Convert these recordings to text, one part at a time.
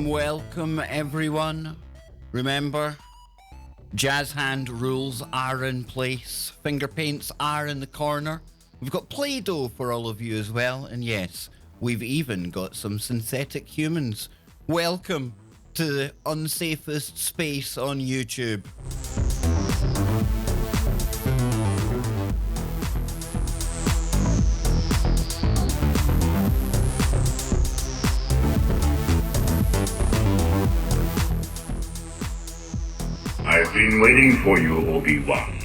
Welcome everyone. Remember, jazz hand rules are in place. Finger paints are in the corner. We've got Play-Doh for all of you as well. And yes, we've even got some synthetic humans. Welcome to the unsafest space on YouTube. I've been waiting for you, Obi-Wan.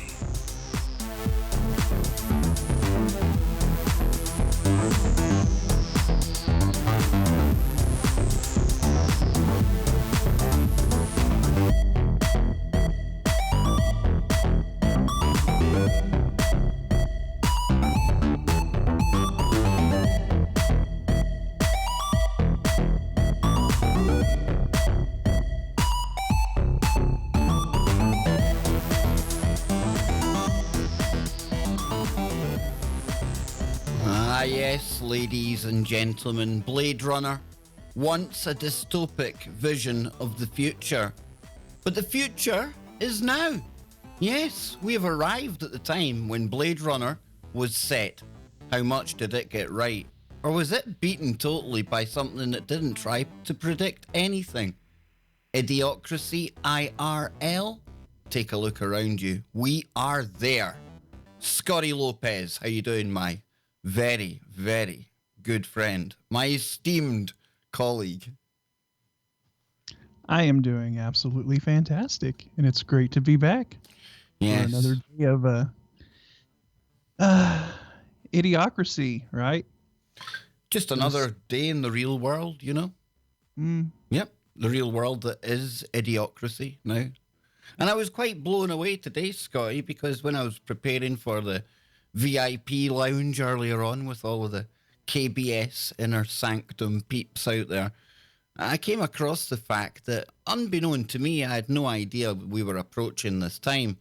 Yes, ladies and gentlemen, Blade Runner, once a dystopic vision of the future. But the future is now. Yes, we have arrived at the time when Blade Runner was set. How much did it get right? Or was it beaten totally by something that didn't try to predict anything? Idiocracy IRL? Take a look around you. We are there. Scotty Lopez, how you doing, my very, very good friend, my esteemed colleague? I am doing absolutely fantastic, and it's great to be back. Yes. For another day of Idiocracy, right? Just another day in the real world, you know? Yep, the real world that is Idiocracy now. And I was quite blown away today, Scotty, because when I was preparing for the VIP lounge earlier on with all of the KBS Inner Sanctum peeps out there, I came across the fact that, unbeknown to me, I had no idea we were approaching this time.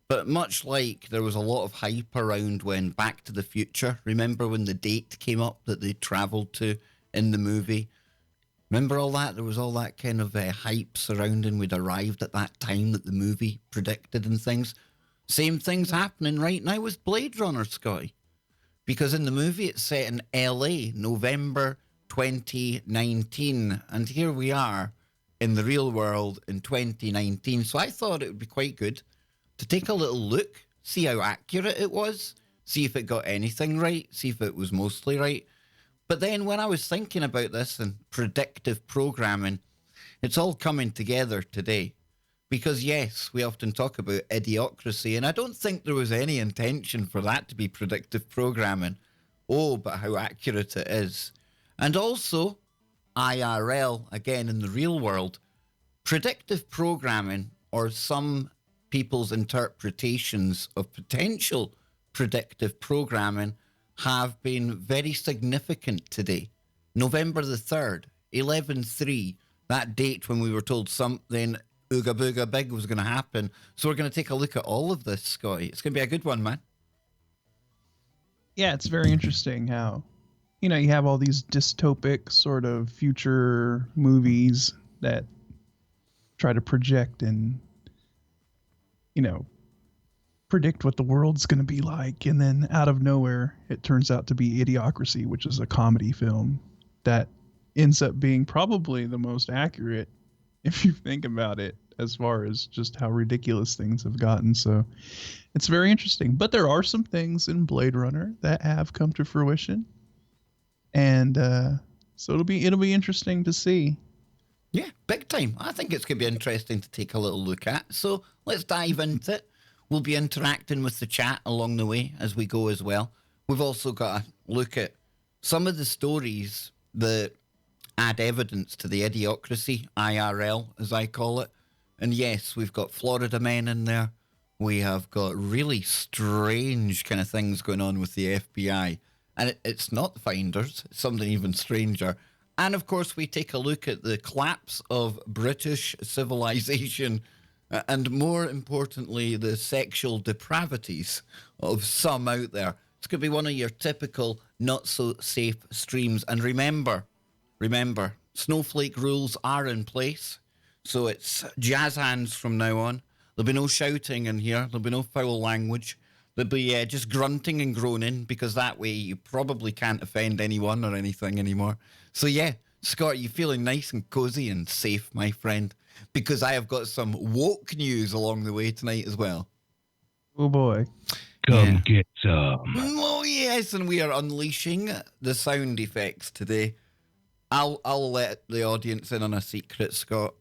But much like there was a lot of hype around when Back to the Future, remember when the date came up that they travelled to in the movie? Remember all that? There was all that kind of hype surrounding we'd arrived at that time that the movie predicted and things. Same thing's happening right now with Blade Runner, Scotty. Because in the movie it's set in LA, November 2019. And here we are in the real world in 2019. So I thought it would be quite good to take a little look, see how accurate it was, see if it got anything right, see if it was mostly right. But then when I was thinking about this and predictive programming, it's all coming together today. Because yes, we often talk about idiocracy, and I don't think there was any intention for that to be predictive programming. Oh, but how accurate it is. And also, IRL, again in the real world, predictive programming, or some people's interpretations of potential predictive programming, have been very significant today. November the 3rd, 11/3, that date when we were told something ooga booga big was going to happen. So we're going to take a look at all of this, Scotty. It's going to be a good one, man. Yeah, it's very interesting how, you have all these dystopic sort of future movies that try to project and, predict what the world's going to be like. And then out of nowhere, it turns out to be Idiocracy, which is a comedy film that ends up being probably the most accurate if you think about it, as far as just how ridiculous things have gotten. So it's very interesting. But there are some things in Blade Runner that have come to fruition. And so it'll be interesting to see. Yeah, big time. I think it's going to be interesting to take a little look at. So let's dive into it. We'll be interacting with the chat along the way as we go as well. We've also got to look at some of the stories that add evidence to the Idiocracy, IRL, as I call it. And yes, we've got Florida Men in there. we have got really strange kind of things going on with the FBI. And it's not the Finders, it's something even stranger. And of course, we take a look at the collapse of British civilization and more importantly, the sexual depravities of some out there. It's going to be one of your typical not so safe streams. And remember, snowflake rules are in place. So it's jazz hands from now on. There'll be no shouting in here. There'll be no foul language. There'll be just grunting and groaning, because that way you probably can't offend anyone or anything anymore. So yeah, Scott, you feeling nice and cozy and safe, my friend? Because I have got some woke news along the way tonight as well. Oh boy. Come get some. Oh yes, and we are unleashing the sound effects today. I'll let the audience in on a secret, Scott.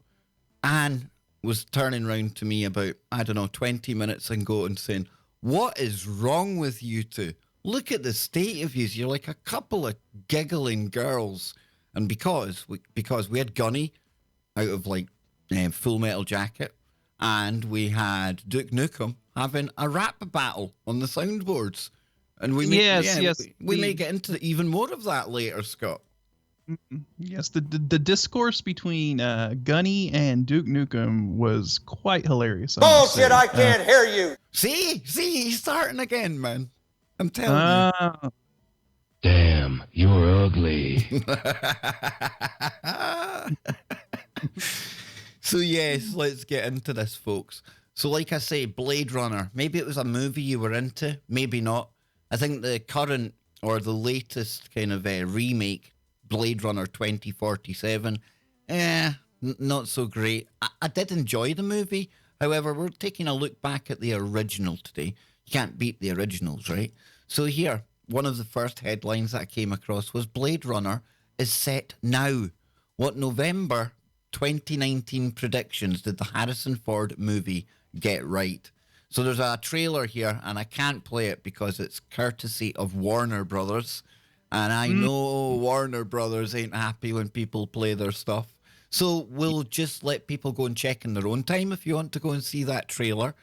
Anne was turning round to me about, 20 minutes ago and saying, "What is wrong with you two? Look at the state of you. You're like a couple of giggling girls." And because we had Gunny out of Full Metal Jacket, and we had Duke Nukem having a rap battle on the soundboards. And we may get into even more of that later, Scott. Yes, the discourse between Gunny and Duke Nukem was quite hilarious. Bullshit, I can't hear you. See, he's starting again, man. I'm telling you. Damn, you're ugly. So yes, let's get into this, folks. So like I say, Blade Runner. Maybe it was a movie you were into, maybe not. I think the current or the latest kind of remake, Blade Runner 2047, not so great. I did enjoy the movie. However, we're taking a look back at the original today. You can't beat the originals, right? So here, one of the first headlines that I came across was Blade Runner is set now. What November 2019 predictions did the Harrison Ford movie get right? So there's a trailer here, and I can't play it because it's courtesy of Warner Brothers. And I know Warner Brothers ain't happy when people play their stuff. So we'll just let people go and check in their own time if you want to go and see that trailer.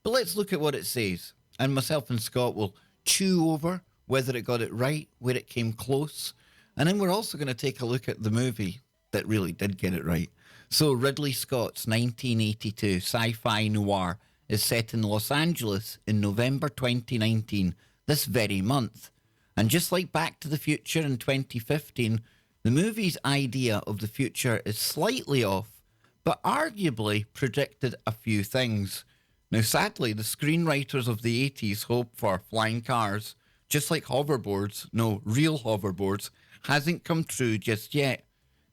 But let's look at what it says. And myself and Scott will chew over whether it got it right, where it came close. And then we're also going to take a look at the movie that really did get it right. So Ridley Scott's 1982 sci-fi noir is set in Los Angeles in November 2019, this very month. And just like Back to the Future in 2015, the movie's idea of the future is slightly off, but arguably predicted a few things. Now, sadly, the screenwriters of the 80s hoped for flying cars, just like hoverboards, no, real hoverboards, hasn't come true just yet.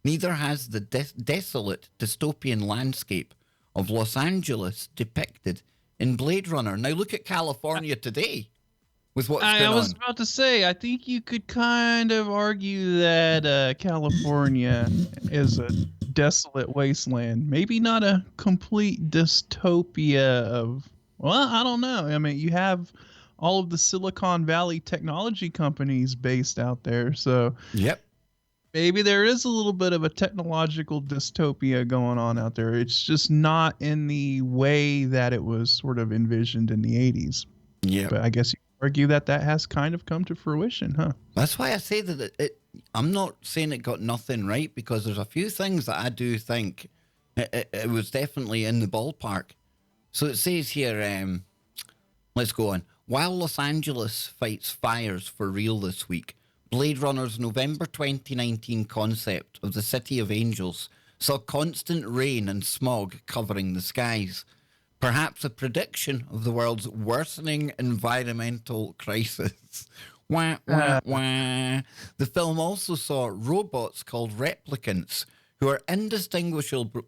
Neither has the desolate dystopian landscape of Los Angeles depicted in Blade Runner. Now look at California today with what's going on. I was about to say, I think you could kind of argue that California is a desolate wasteland. Maybe not a complete dystopia of, well, I don't know. I mean, you have all of the Silicon Valley technology companies based out there. So Yep. maybe there is a little bit of a technological dystopia going on out there. It's just not in the way that it was sort of envisioned in the 80s. Yeah. But I guess you could argue that has kind of come to fruition, huh? That's why I say that I'm not saying it got nothing right, because there's a few things that I do think it was definitely in the ballpark. So it says here, let's go on. While Los Angeles fights fires for real this week, Blade Runner's November 2019 concept of the City of Angels saw constant rain and smog covering the skies. Perhaps a prediction of the world's worsening environmental crisis. Wah, wah, wah. The film also saw robots called replicants who are indistinguishable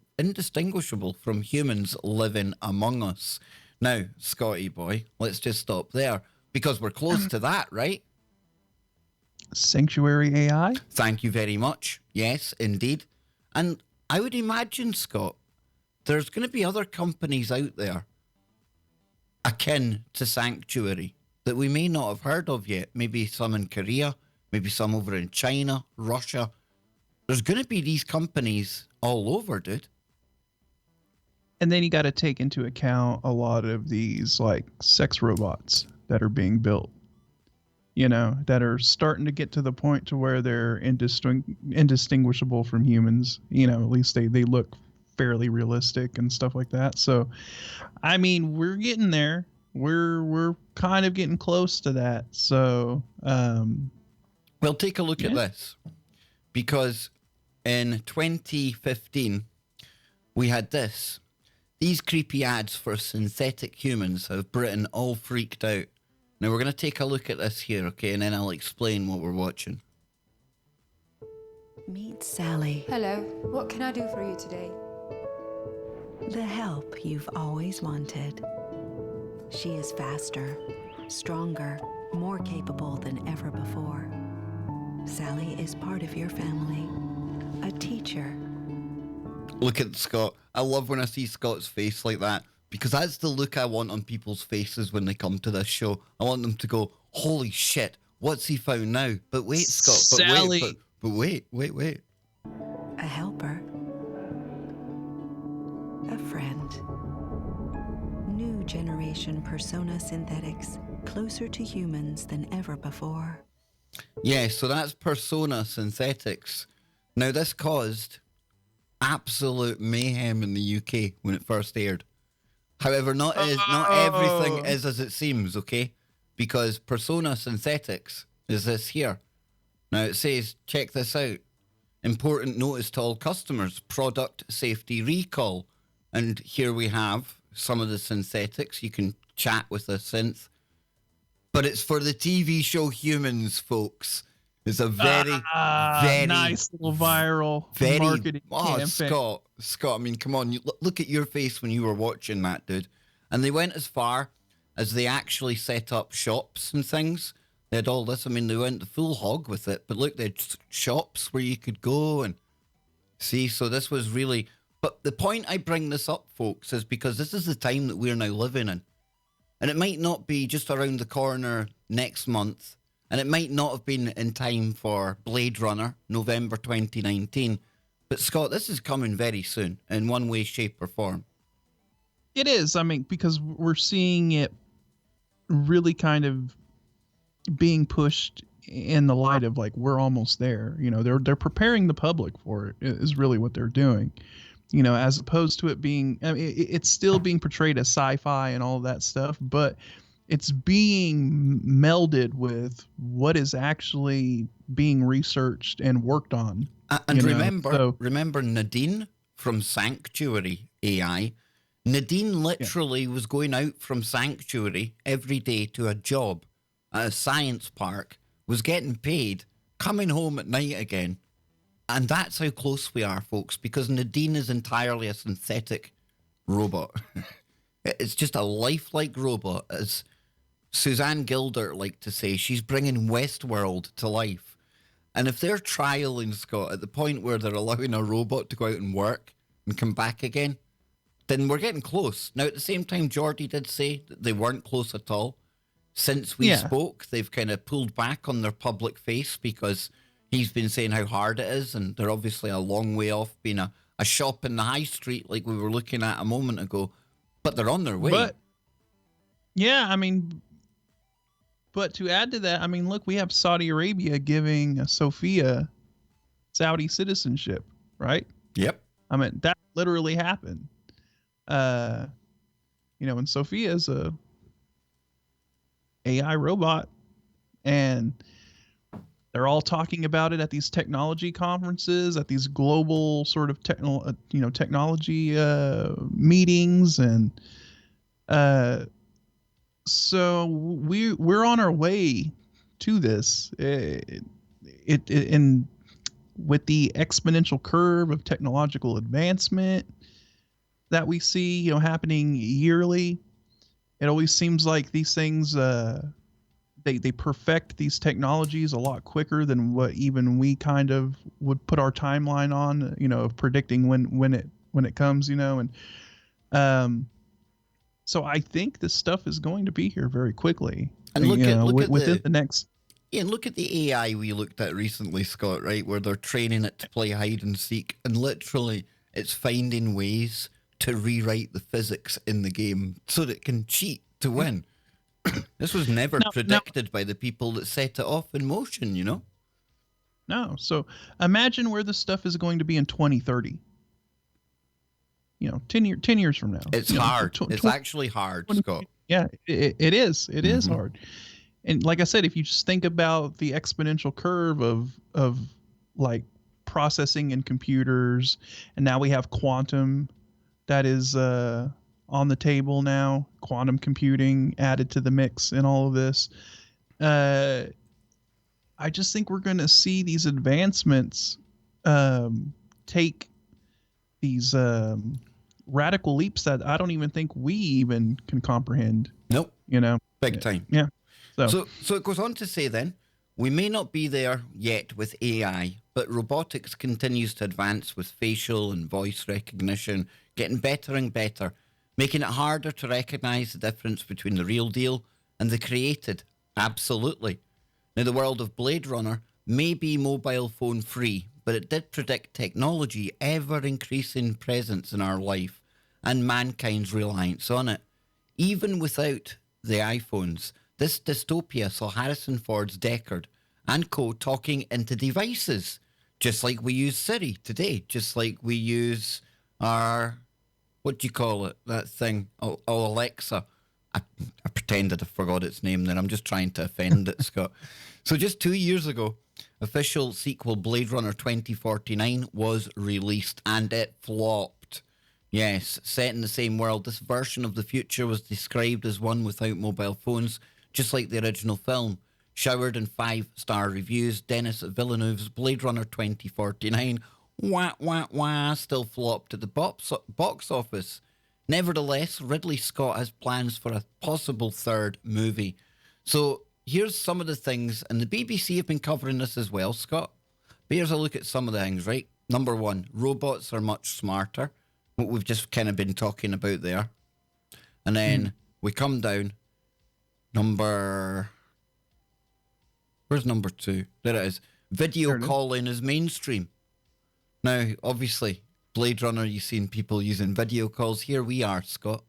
from humans living among us. Now, Scotty boy, let's just stop there, because we're close to that, right? Sanctuary AI? Thank you very much. Yes, indeed. And I would imagine, Scott, there's going to be other companies out there akin to Sanctuary that we may not have heard of yet. Maybe some in Korea, maybe some over in China, Russia. There's going to be these companies all over, dude. And then you got to take into account a lot of these like sex robots that are being built, that are starting to get to the point to where they're indistinguishable from humans. At least they look fairly realistic and stuff like that. So, I mean, we're getting there. We're kind of getting close to that. So, well, take a look at this, because in 2015 we had this. These creepy ads for synthetic humans have Britain all freaked out. Now we're going to take a look at this here, okay, and then I'll explain what we're watching. Meet Sally, Hello, what can I do for you today? the help you've always wanted. She is faster, stronger, more capable than ever before. Sally is part of your family, a teacher. Look at Scott. I love when I see Scott's face like that, because that's the look I want on people's faces when they come to this show. I want them to go, holy shit, what's he found now? But wait, Scott, but Sally. wait. A helper. A friend. New generation persona synthetics, closer to humans than ever before. Yeah, so that's Persona Synthetics. Now, this caused absolute mayhem in the UK when it first aired. However, not everything is as it seems, okay? Because Persona Synthetics is this here. Now, it says, check this out. Important notice to all customers, product safety recall. And here we have some of the synthetics. You can chat with a synth. But it's for the TV show Humans, folks. It's a very nice little viral marketing campaign. Scott, I mean, come on. Look at your face when you were watching that, dude. And they went as far as they actually set up shops and things. They had all this. I mean, they went the full hog with it. But look, they had shops where you could go and see. So this was really... But the point I bring this up, folks, is because this is the time that we're now living in. And it might not be just around the corner next month. And it might not have been in time for Blade Runner, November 2019. But Scott, this is coming very soon in one way, shape, or form. It is. I mean, because we're seeing it really kind of being pushed in the light of like, we're almost there. They're preparing the public for it is really what they're doing. As opposed to it being, I mean, it's still being portrayed as sci-fi and all of that stuff, but it's being melded with what is actually being researched and worked on. And remember Nadine from Sanctuary AI? Nadine literally was going out from Sanctuary every day to a job at a science park, was getting paid, coming home at night again. And that's how close we are, folks, because Nadine is entirely a synthetic robot. It's just a lifelike robot, as Suzanne Gilder liked to say. She's bringing Westworld to life. And if they're trialing, Scott, at the point where they're allowing a robot to go out and work and come back again, then we're getting close. Now, at the same time, Geordie did say that they weren't close at all. Since we spoke, they've kind of pulled back on their public face because he's been saying how hard it is, and they're obviously a long way off being a shop in the high street like we were looking at a moment ago. But they're on their way. But to add to that, I mean, look, we have Saudi Arabia giving Sophia Saudi citizenship, right? Yep. I mean, that literally happened. And Sophia is a AI robot, and they're all talking about it at these technology conferences, at these global sort of technology meetings, and so we're on our way to this. And with the exponential curve of technological advancement that we see, happening yearly, it always seems like these things they perfect these technologies a lot quicker than what even we kind of would put our timeline on, of predicting when it comes, and so I think this stuff is going to be here very quickly. And within the next. Yeah, and look at the AI we looked at recently, Scott, right, where they're training it to play hide and seek, and literally it's finding ways to rewrite the physics in the game so that it can cheat to win. This was never predicted by the people that set it off in motion, you know? No. So imagine where this stuff is going to be in 2030. 10 years from now. It's hard. It's actually hard, 20, Scott. Yeah, it is. It is hard. And like I said, if you just think about the exponential curve of like processing in computers, and now we have quantum that is on the table now, quantum computing added to the mix and all of this. I just think we're going to see these advancements take these radical leaps that I don't even think we even can comprehend. Nope. Big time. Yeah. So it goes on to say then, we may not be there yet with AI, but robotics continues to advance with facial and voice recognition, getting better and better, making it harder to recognize the difference between the real deal and the created. Absolutely. Now, the world of Blade Runner may be mobile phone free, but it did predict technology ever-increasing presence in our life and mankind's reliance on it. Even without the iPhones, this dystopia saw Harrison Ford's Deckard and co. talking into devices, just like we use Siri today, just like we use our, what do you call it, that thing, Alexa. I pretended I forgot its name then. I'm just trying to offend it, Scott. So just 2 years ago, official sequel Blade Runner 2049 was released, and it flopped. Yes, set in the same world, this version of the future was described as one without mobile phones, just like the original film. Showered in 5-star reviews, Denis Villeneuve's Blade Runner 2049, still flopped at the box office. Nevertheless, Ridley Scott has plans for a possible third movie. So here's some of the things, and the BBC have been covering this as well, Scott. But here's a look at some of the things, right? Number one, robots are much smarter. What we've just kind of been talking about there. And then we come down. Where's number two? There it is. Video calling is mainstream. Now, obviously, Blade Runner, you've seen people using video calls. Here we are, Scott,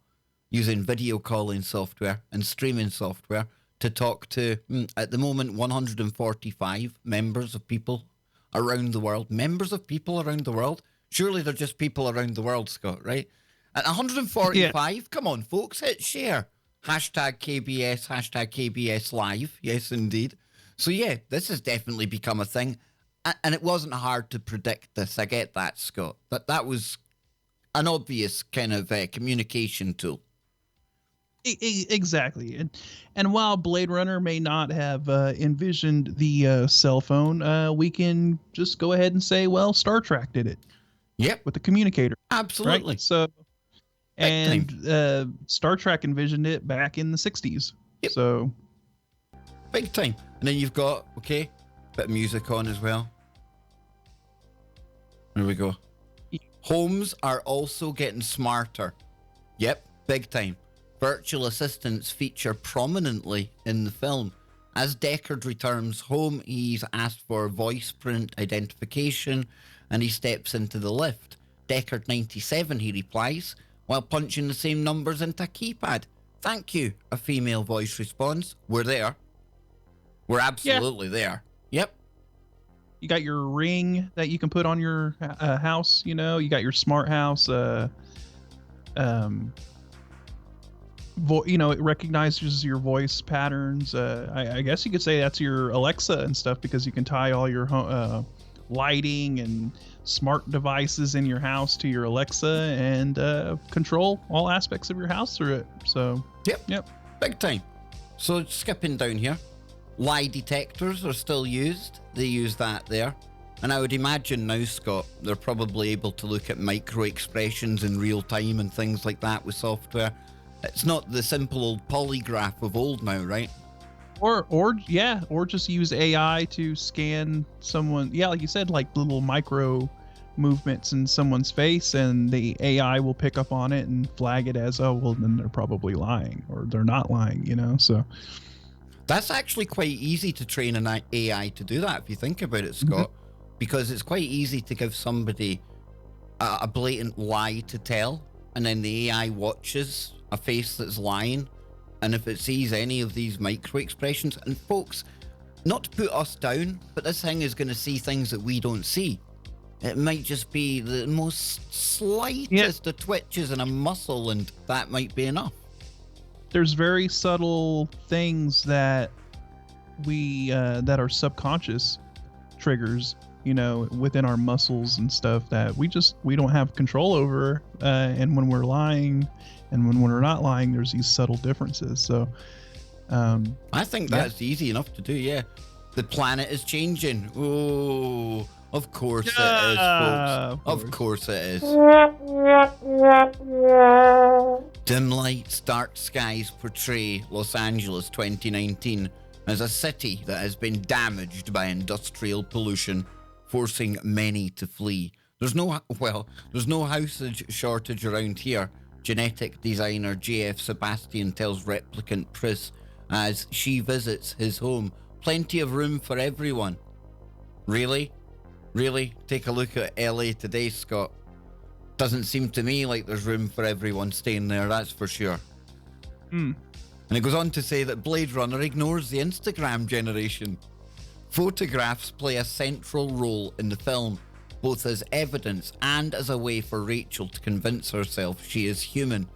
using video calling software and streaming software to talk to, at the moment, 145 members of people around the world. Members of people around the world? Surely they're just people around the world, Scott, right? At 145, Come on, folks, hit share. Hashtag KBS Live. Yes, indeed. So, yeah, this has definitely become a thing. And it wasn't hard to predict this. I get that, Scott. But that was an obvious kind of communication tool. Exactly. And while Blade Runner may not have envisioned the cell phone, we can just go ahead and say, well, Star Trek did it. Yep. With the communicator. Absolutely. Right? So, Star Trek envisioned it back in the 60s. Yep. So. Big time. And then you've got, bit of music on as well. There we go. Homes are also getting smarter. Yep, big time. Virtual assistants feature prominently in the film. As Deckard returns home, he's asked for voice print identification and he steps into the lift. Deckard 97, he replies, while punching the same numbers into a keypad. Thank you, a female voice responds. We're there. We're absolutely there. Yep. You got your ring that you can put on your house, you got your smart house. It recognizes your voice patterns. I guess you could say that's your Alexa and stuff because you can tie all your lighting and smart devices in your house to your Alexa and control all aspects of your house through it. So, yep. Big time. So skipping down here. Lie detectors are still used. They use that there. And I would imagine now, Scott, they're probably able to look at micro expressions in real time and things like that with software. It's not the simple old polygraph of old now, right? Or just use AI to scan someone. Yeah, like you said, like little micro movements in someone's face, and the AI will pick up on it and flag it as, oh, well, then they're probably lying or they're not lying, So that's actually quite easy to train an AI to do that, if you think about it, Scott, because it's quite easy to give somebody a blatant lie to tell and then the AI watches a face that's lying, and if it sees any of these micro expressions, and folks, not to put us down, but this thing is going to see things that we don't see. It might just be the most slightest of twitches in a muscle, and that might be enough. There's very subtle things that that are subconscious triggers, within our muscles and stuff that we don't have control over. And when we're lying and when we're not lying, there's these subtle differences. So I think that's easy enough to do. Yeah. The planet is changing. Oh, of course it is, folks. Of course it is. Dim lights, dark skies portray Los Angeles 2019 as a city that has been damaged by industrial pollution, forcing many to flee. There's no house shortage around here. Genetic designer J.F. Sebastian tells replicant Pris as she visits his home. Plenty of room for everyone. Really? Really? Take a look at LA today, Scott. Doesn't seem to me like there's room for everyone staying there, that's for sure. And it goes on to say that Blade Runner ignores the Instagram generation. Photographs play a central role in the film, both as evidence and as a way for Rachel to convince herself she is human.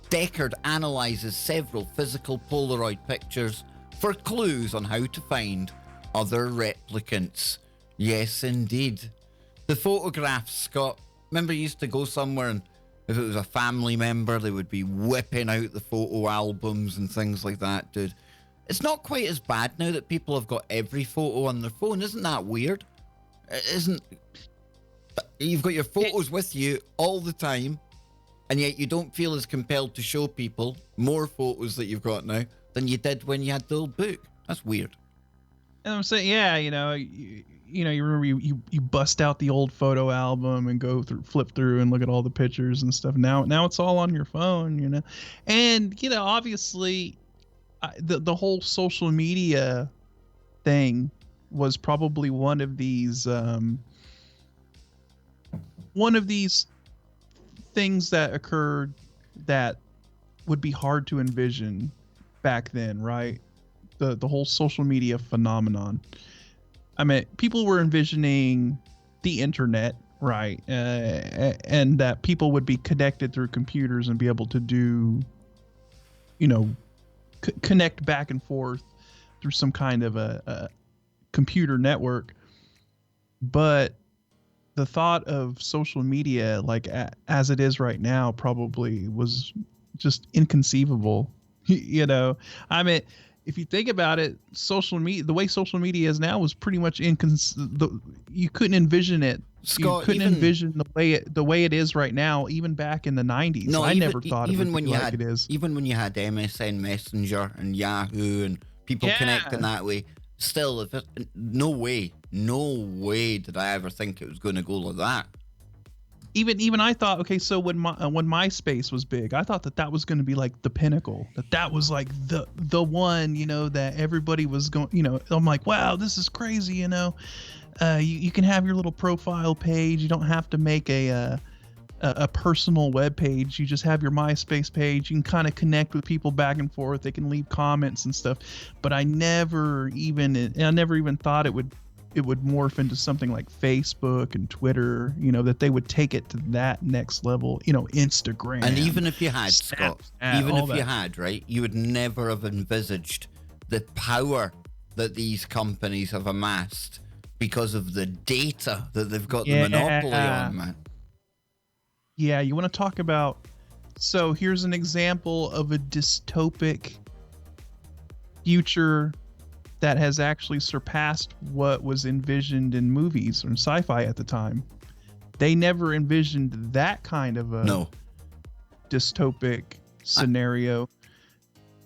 Deckard analyzes several physical Polaroid pictures for clues on how to find other replicants. Yes, indeed. The photographs, Scott. Remember you used to go somewhere and if it was a family member, they would be whipping out the photo albums and things like that, dude. It's not quite as bad now that people have got every photo on their phone. Isn't that weird? Isn't... You've got your photos with you all the time, and yet you don't feel as compelled to show people more photos that you've got now than you did when you had the old book. That's weird. And I'm saying, you remember you bust out the old photo album and flip through and look at all the pictures and stuff. Now it's all on your phone, and obviously the whole social media thing was probably one of these things that occurred that would be hard to envision back then, right? The whole social media phenomenon. I mean, people were envisioning the internet, right? And that people would be connected through computers and be able to do, connect back and forth through some kind of a computer network. But the thought of social media, like as it is right now, probably was just inconceivable. I mean, if you think about it, social media, the way social media is now, was pretty much you couldn't envision it. Scott, you couldn't envision the way it is right now, even back in the 90s. No, I never thought it would be like it is. Even when you had MSN Messenger and Yahoo and people connecting that way, still, no way did I ever think it was going to go like that. Even I thought, okay, so when MySpace was big, I thought that was going to be like the pinnacle, that was like the one, that everybody was going, I'm like, wow, this is crazy, you can have your little profile page. You don't have to make a personal web page. You just have your MySpace page. You can kind of connect with people back and forth. They can leave comments and stuff. But I never even thought it would morph into something like Facebook and Twitter, that they would take it to that next level, Instagram. And even if you had, Scott, right, you would never have envisaged the power that these companies have amassed because of the data that they've got the monopoly on, man. Yeah, you want to talk about... So here's an example of a dystopic future that has actually surpassed what was envisioned in movies or in sci-fi at the time. They never envisioned that kind of a dystopic scenario.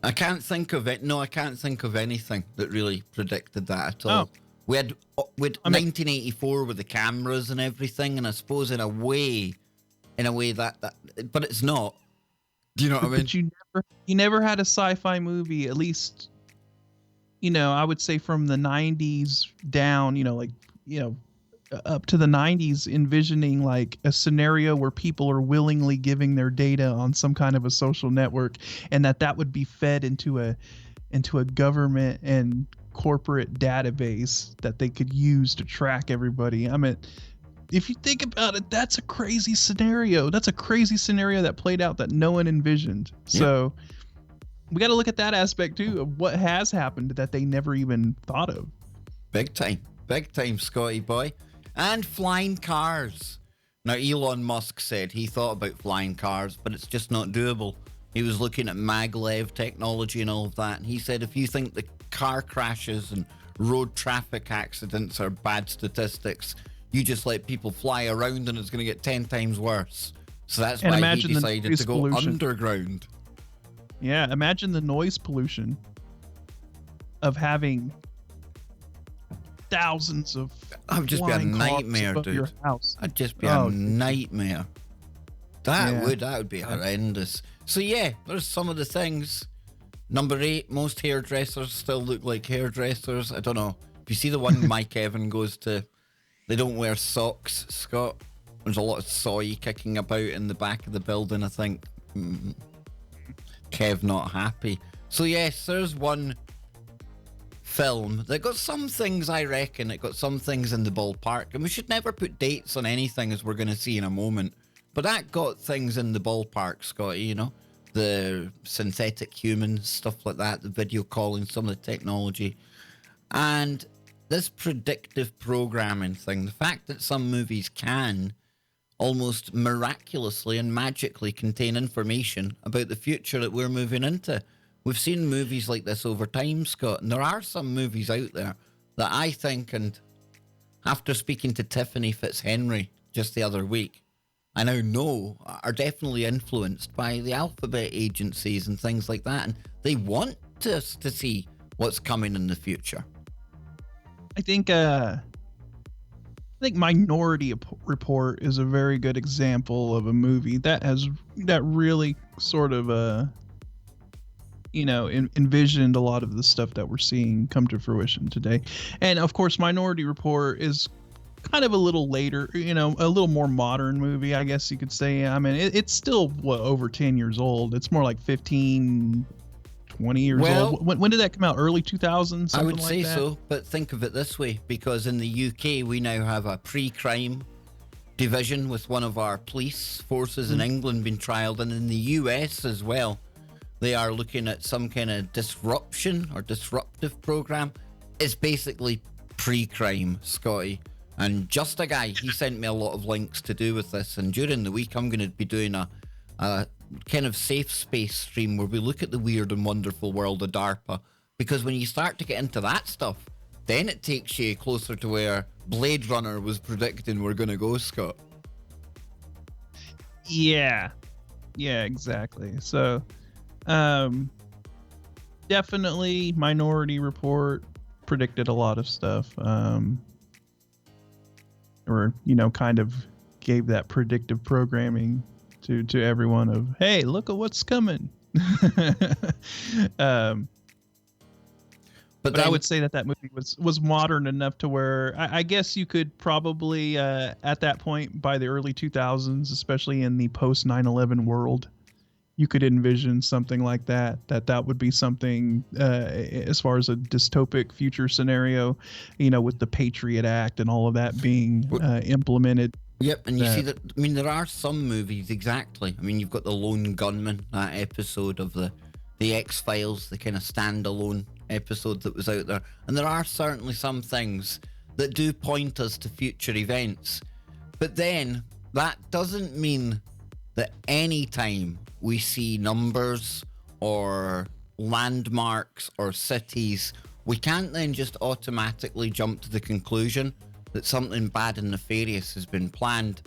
I can't think of it. No, I can't think of anything that really predicted that at all. We had 1984 with the cameras and everything, and I suppose in a way that but it's not. Do you know what I mean? But you never had a sci-fi movie, at least, I would say from the 90s down, up to the 90s envisioning like a scenario where people are willingly giving their data on some kind of a social network, and that would be fed into a government and corporate database that they could use to track everybody. I mean, if you think about it, that's a crazy scenario. That's a crazy scenario that played out that no one envisioned. Yeah. So we got to look at that aspect too of what has happened that they never even thought of. Big time, Scotty boy. And flying cars. Now, Elon Musk said he thought about flying cars, but it's just not doable. He was looking at maglev technology and all of that, and he said if you think the car crashes and road traffic accidents are bad statistics, you just let people fly around and it's going to get 10 times worse. So that's And why he imagine the decided noise to go pollution. underground. Yeah, imagine the noise pollution of having thousands of That would just be a flying cars nightmare, above dude. your house. That'd just be Oh, a nightmare. That Yeah. would be horrendous. So yeah, there's some of the things. Number 8, most hairdressers still look like hairdressers. I don't know. If you see the one Mike Evan goes to, they don't wear socks, Scott. There's a lot of soy kicking about in the back of the building, I think. Kev not happy. So yes, there's one film that got some things, I reckon, it got some things in the ballpark, and we should never put dates on anything, as we're going to see in a moment, but that got things in the ballpark, Scotty, you know, the synthetic humans, stuff like that, the video calling, some of the technology, and this predictive programming thing, the fact that some movies can almost miraculously and magically contain information about the future that we're moving into. We've seen movies like this over time, Scott, and there are some movies out there that I think, and after speaking to Tiffany Fitzhenry just the other week, I now know are definitely influenced by the alphabet agencies and things like that, and they want us to see what's coming in the future. I think Minority Report is a very good example of a movie that really sort of envisioned a lot of the stuff that we're seeing come to fruition today. And of course, Minority Report is kind of a little later, a little more modern movie, I guess you could say. I mean, it's still over 10 years old. It's more like 15, 20 years old. When did that come out? Early 2000s? I would like say that? so, but think of it this way, because in the UK we now have a pre-crime division with one of our police forces in England being trialled, and in the US as well. They are looking at some kind of disruption or disruptive program. It's basically pre-crime, Scotty. And Just a Guy, he sent me a lot of links to do with this, and during the week I'm going to be doing a kind of safe space stream where we look at the weird and wonderful world of DARPA, because when you start to get into that stuff, then it takes you closer to where Blade Runner was predicting we're going to go, Scott. Yeah, exactly. So definitely Minority Report predicted a lot of stuff, or kind of gave that predictive programming to everyone of, hey, look at what's coming. But I would say that movie was modern enough to where I guess you could probably at that point, by the early 2000s, especially in the post 9/11 world, you could envision something like that would be something as far as a dystopic future scenario, with the Patriot Act and all of that being implemented. Yep, and you see that, I mean, there are some movies, exactly. I mean, you've got The Lone Gunman, that episode of the X-Files, the kind of standalone episode that was out there. And there are certainly some things that do point us to future events. But then, that doesn't mean that any time we see numbers or landmarks or cities, we can't then just automatically jump to the conclusion that something bad and nefarious has been planned.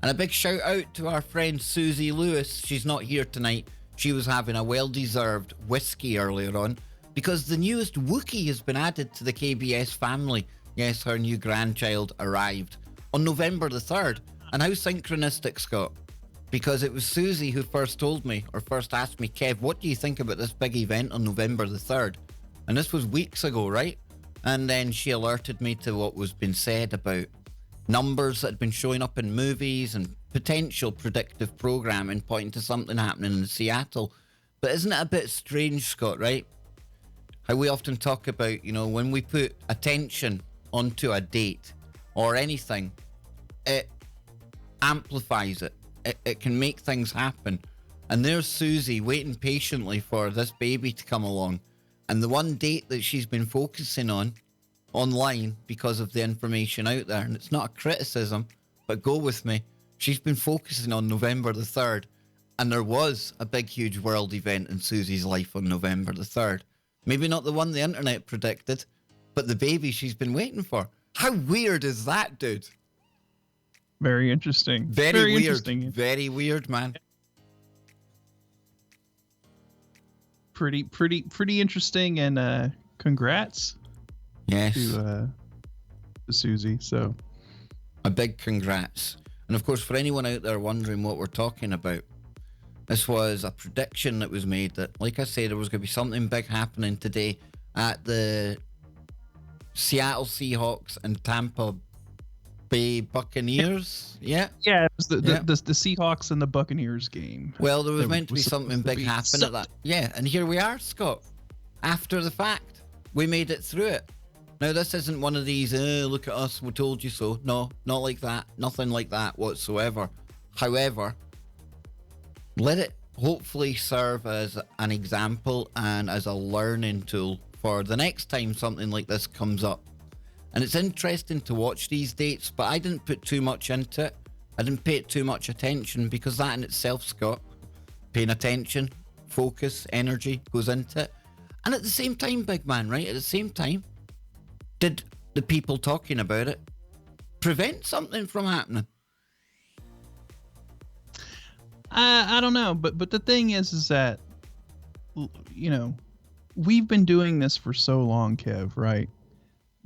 And a big shout out to our friend Susie Lewis. She's not here tonight. She was having a well-deserved whiskey earlier on, because the newest Wookiee has been added to the KBS family. Yes, her new grandchild arrived on November the 3rd. And how synchronistic, Scott? Because it was Susie who first told me, or first asked me, Kev, what do you think about this big event on November the 3rd? And this was weeks ago, right? And then she alerted me to what was being said about numbers that had been showing up in movies and potential predictive programming pointing to something happening in Seattle. But isn't it a bit strange, Scott, right? How we often talk about, when we put attention onto a date or anything, it amplifies it. It can make things happen. And there's Susie waiting patiently for this baby to come along. And the one date that she's been focusing on online because of the information out there, and it's not a criticism, but go with me, she's been focusing on November the 3rd. And there was a big, huge world event in Susie's life on November the 3rd. Maybe not the one the internet predicted, but the baby she's been waiting for. How weird is that, dude? Very interesting. Very weird. Interesting. Very weird, man. Pretty interesting, and congrats. Yes. To Susie. So a big congrats. And of course, for anyone out there wondering what we're talking about, this was a prediction that was made that, like I said, there was going to be something big happening today at the Seattle Seahawks and Tampa Bay Buccaneers. Yeah. Yeah, it was the Seahawks and the Buccaneers game. Well, there was meant to be something big happen at that. Yeah, and here we are, Scott. After the fact, we made it through it. Now, this isn't one of these, look at us, we told you so. No, not like that. Nothing like that whatsoever. However, let it hopefully serve as an example and as a learning tool for the next time something like this comes up. And it's interesting to watch these dates, but I didn't put too much into it. I didn't pay it too much attention because that in itself, Scott, paying attention, focus, energy goes into it. And at the same time, big man, right? At the same time, did the people talking about it prevent something from happening? I don't know, but the thing is that, we've been doing this for so long, Kev, right?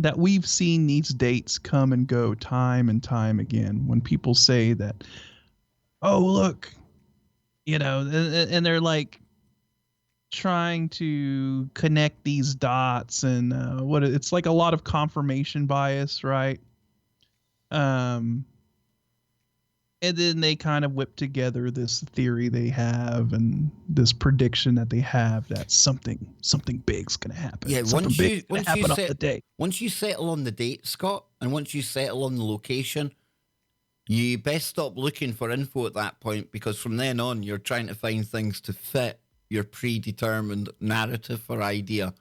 That we've seen these dates come and go time and time again. When people say that, oh, look, and they're like trying to connect these dots, and it's like a lot of confirmation bias, right? And then they kind of whip together this theory they have and this prediction that they have that something big's going to happen. Yeah, once you settle on the date, Scott, and once you settle on the location, you best stop looking for info at that point, because from then on, you're trying to find things to fit your predetermined narrative or idea.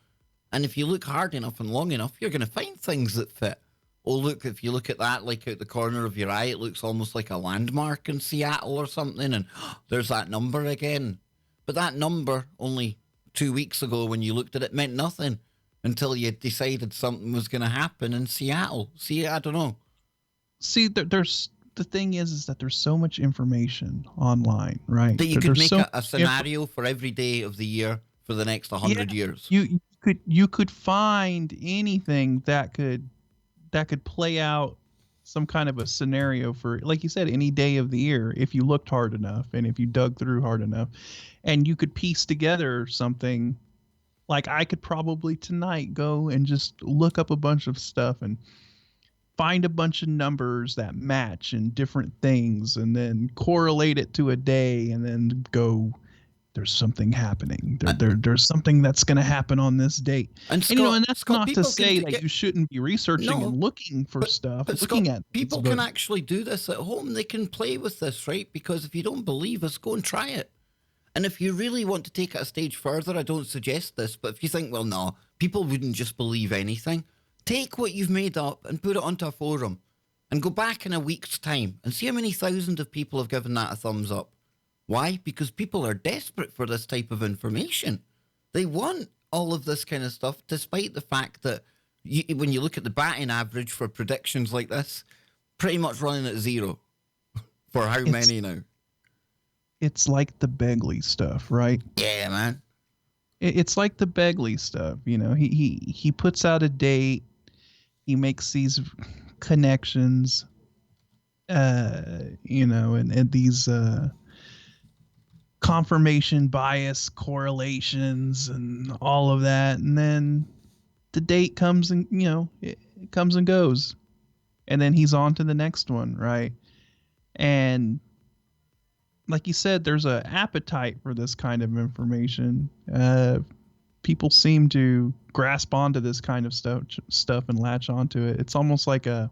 And if you look hard enough and long enough, you're going to find things that fit. Oh, look, if you look at that, like out the corner of your eye, it looks almost like a landmark in Seattle or something. And there's that number again. But that number only 2 weeks ago when you looked at it meant nothing until you decided something was going to happen in Seattle. See, I don't know. See, there's the thing is that there's so much information online, right? That you could make a scenario for every day of the year for the next 100 years. You could find anything that could play out some kind of a scenario for, like you said, any day of the year if you looked hard enough and if you dug through hard enough, and you could piece together something. Like I could probably tonight go and just look up a bunch of stuff and find a bunch of numbers that match in different things and then correlate it to a day and then go, there's something happening. There's something that's going to happen on this date. And Scott, and that's Scott, not to say that you shouldn't be researching and looking for stuff. But Scott, people can actually do this at home. They can play with this, right? Because if you don't believe us, go and try it. And if you really want to take it a stage further, I don't suggest this, but if you think, well, no, people wouldn't just believe anything, take what you've made up and put it onto a forum and go back in a week's time and see how many thousands of people have given that a thumbs up. Why? Because people are desperate for this type of information. They want all of this kind of stuff, despite the fact that when you look at the batting average for predictions like this, pretty much running at zero for how many now? It's like the Begley stuff, right? Yeah, man. It's like the Begley stuff. He puts out a date. He makes these connections, and these confirmation bias correlations and all of that, and then the date comes and it comes and goes, and then he's on to the next one, right? And like you said, there's a appetite for this kind of information. People seem to grasp onto this kind of stuff and latch onto it. It's almost like a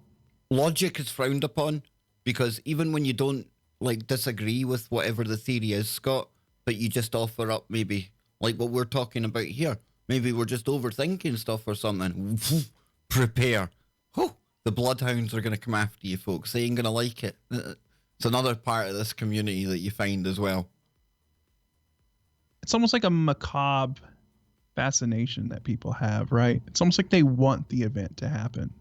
logic is frowned upon, because even when you don't like disagree with whatever the theory is, Scott, but you just offer up maybe like what we're talking about here. Maybe we're just overthinking stuff or something. Prepare. Oh, the bloodhounds are going to come after you, folks. They ain't going to like it. It's another part of this community that you find as well. It's almost like a macabre fascination that people have, right? It's almost like they want the event to happen.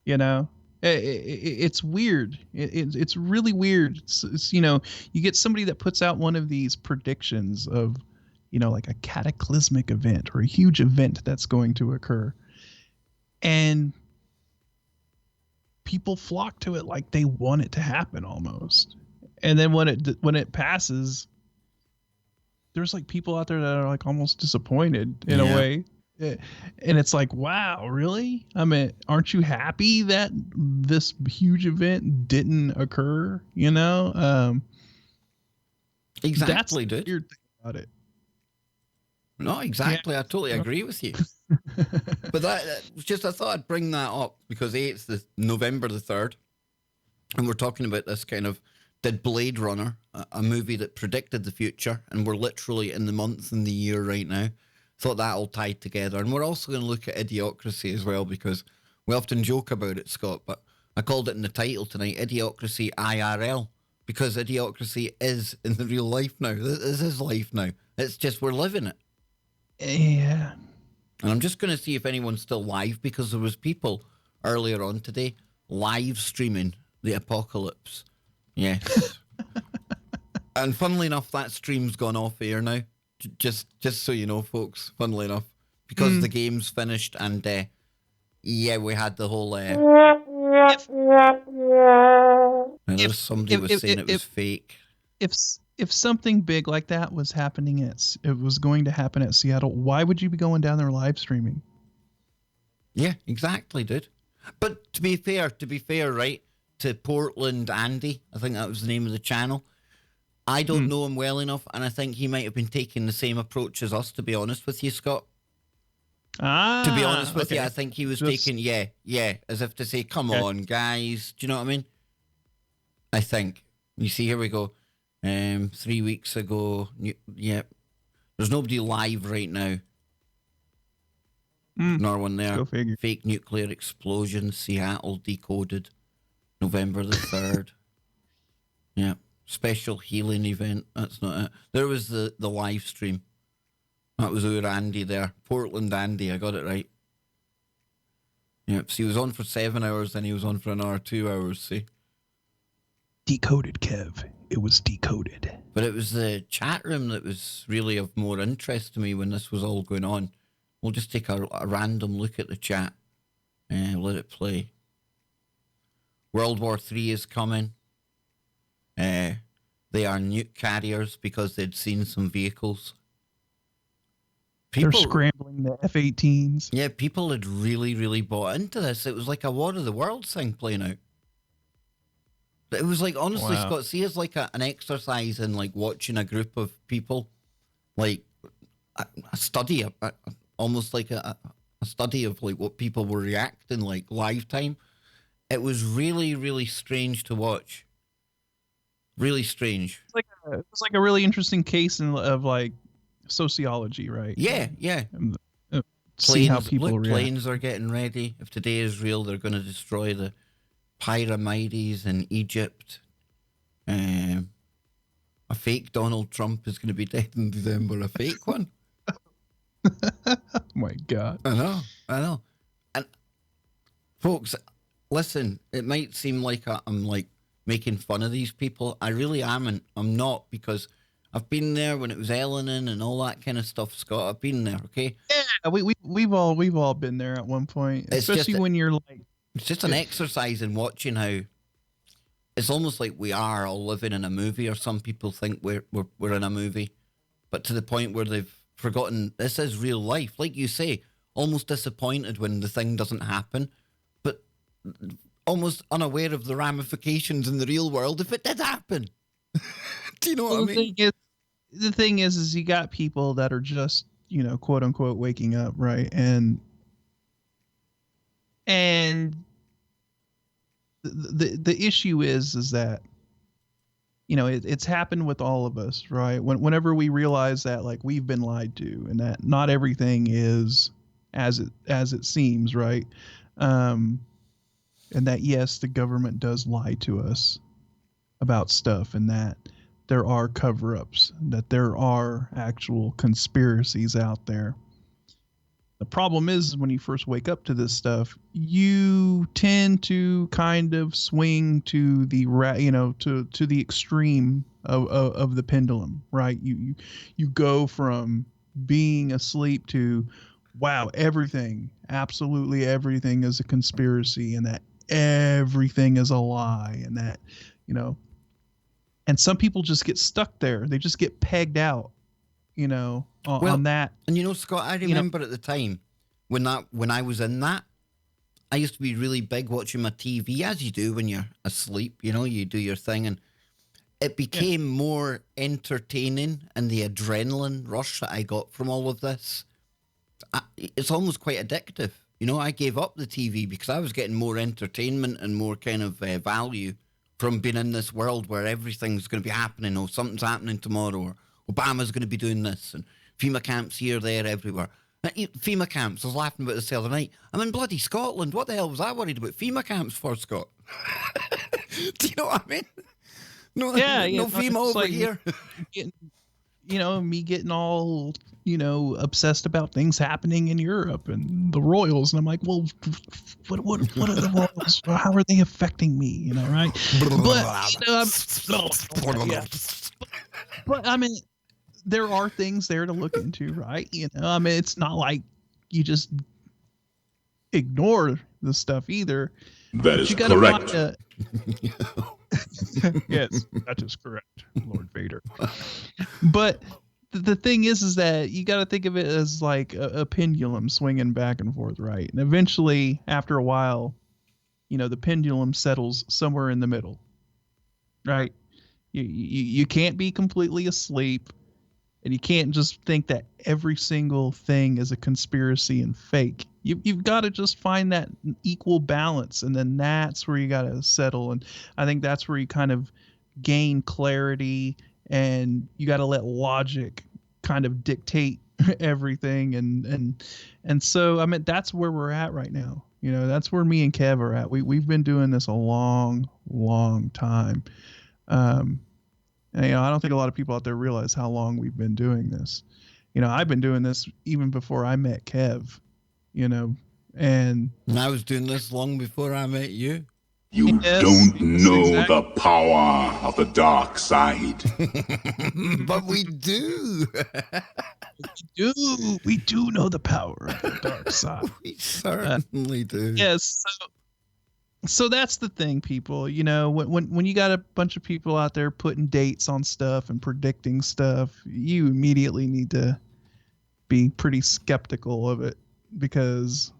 You know, it's weird. It's really weird. It's you know, you get somebody that puts out one of these predictions of, you know, like a cataclysmic event or a huge event that's going to occur, and people flock to it like they want it to happen almost. And then when it passes, there's like people out there that are like almost disappointed in a way. And it's like, wow, really? I mean, aren't you happy that this huge event didn't occur? You know? Exactly, that's the dude. weird thing about it. No, exactly. Yeah. I totally agree with you. But that was just, I thought I'd bring that up because it's the November the 3rd. And we're talking about this kind of, did Blade Runner, a movie that predicted the future, and we're literally in the month and the year right now. Thought that all tied together. And we're also going to look at Idiocracy as well, because we often joke about it, Scott, but I called it in the title tonight, Idiocracy IRL, because Idiocracy is in the real life now. This is life now. It's just we're living it. Yeah. And I'm just going to see if anyone's still live, because there was people earlier on today live streaming the apocalypse. Yes. And funnily enough, that stream's gone off air now. Just so you know, folks, funnily enough, because the game's finished, and yeah, we had the whole there's somebody was saying it was fake. If something big like that was happening it was going to happen at Seattle, why would you be going down there live streaming? Yeah, exactly, dude. But to be fair, right, to Portland Andy, I think that was the name of the channel. I don't know him well enough, and I think he might have been taking the same approach as us, to be honest with you, Scott. To be honest with you, I think he was taking, as if to say, come on, guys. Do you know what I mean? I think. You see, here we go. 3 weeks ago, there's nobody live right now. Nor one there. Go figure. Fake nuclear explosion, Seattle decoded, November the 3rd. Yeah. Special healing event. That's not it. There was the live stream. That was our Andy there. Portland Andy. I got it right. Yep. So he was on for 7 hours, then he was on for another 2 hours. See? Decoded, Kev. It was decoded. But it was the chat room that was really of more interest to me when this was all going on. We'll just take a random look at the chat and let it play. World War III is coming. They are nuke carriers because they'd seen some vehicles. They're scrambling the F-18s. Yeah, people had really, really bought into this. It was like a War of the Worlds thing playing out. It was like, honestly, Scott, see, it's like an exercise in like watching a group of people, like a study, almost like a study of like what people were reacting like live time. It was really, really strange to watch. Really strange. It's like a really interesting case of like sociology, right? Yeah. See how people react. Planes are getting ready. If today is real, they're going to destroy the pyramids in Egypt. A fake Donald Trump is going to be dead in December. A fake one. Oh my God. I know. And folks, listen, it might seem like I'm like making fun of these people. I really am, and I'm not, because I've been there when it was Elenin and all that kind of stuff, Scott. I've been there, okay? Yeah, we've all been there at one point, especially when you're like... It's just an exercise in watching how it's almost like we are all living in a movie, or some people think we're in a movie, but to the point where they've forgotten this is real life. Like you say, almost disappointed when the thing doesn't happen, but almost unaware of the ramifications in the real world if it did happen. Do you know what I mean? The thing is you got people that are just, quote unquote, waking up, right? And the issue is that, it's happened with all of us, right? Whenever we realize that, like, we've been lied to, and that not everything is as it seems, right? And that, yes, the government does lie to us about stuff, and that there are cover-ups, that there are actual conspiracies out there. The problem is when you first wake up to this stuff, you tend to kind of swing to the to the extreme of the pendulum, right? You go from being asleep to, wow, absolutely everything is a conspiracy, and that everything is a lie, and that, and some people just get stuck there. They just get pegged out, on that. And Scott, I remember at the time when I was in that, I used to be really big watching my TV, as you do when you're asleep. You do your thing, and it became more entertaining, and the adrenaline rush that I got from all of this, it's almost quite addictive. I gave up the TV because I was getting more entertainment and more kind of value from being in this world where everything's going to be happening, or something's happening tomorrow, or Obama's going to be doing this, and FEMA camps here, there, everywhere. FEMA camps, I was laughing about this the other night. I'm in bloody Scotland. What the hell was I worried about FEMA camps for, Scott? Do you know what I mean? No FEMA over like here. Me getting all, obsessed about things happening in Europe and the royals. And I'm like, well, what are the royals? How are they affecting me? Right? But I mean, there are things there to look into, right? I mean, it's not like you just ignore the stuff either. That is correct. Yes, that is correct, Lord Vader. But the thing is that you got to think of it as like a pendulum swinging back and forth, right? And eventually, after a while, the pendulum settles somewhere in the middle, right? You can't be completely asleep, and you can't just think that every single thing is a conspiracy and fake. You've got to just find that equal balance, and then that's where you got to settle. And I think that's where you kind of gain clarity, and you got to let logic kind of dictate everything. And so, I mean, that's where we're at right now. That's where me and Kev are at. We've been doing this a long, long time. And, I don't think a lot of people out there realize how long we've been doing this. I've been doing this even before I met Kev, and I was doing this long before I met you. You don't know the power of the dark side. But we do. We do know the power of the dark side. We certainly do. Yes. So that's the thing, people. When you got a bunch of people out there putting dates on stuff and predicting stuff, you immediately need to be pretty skeptical of it, because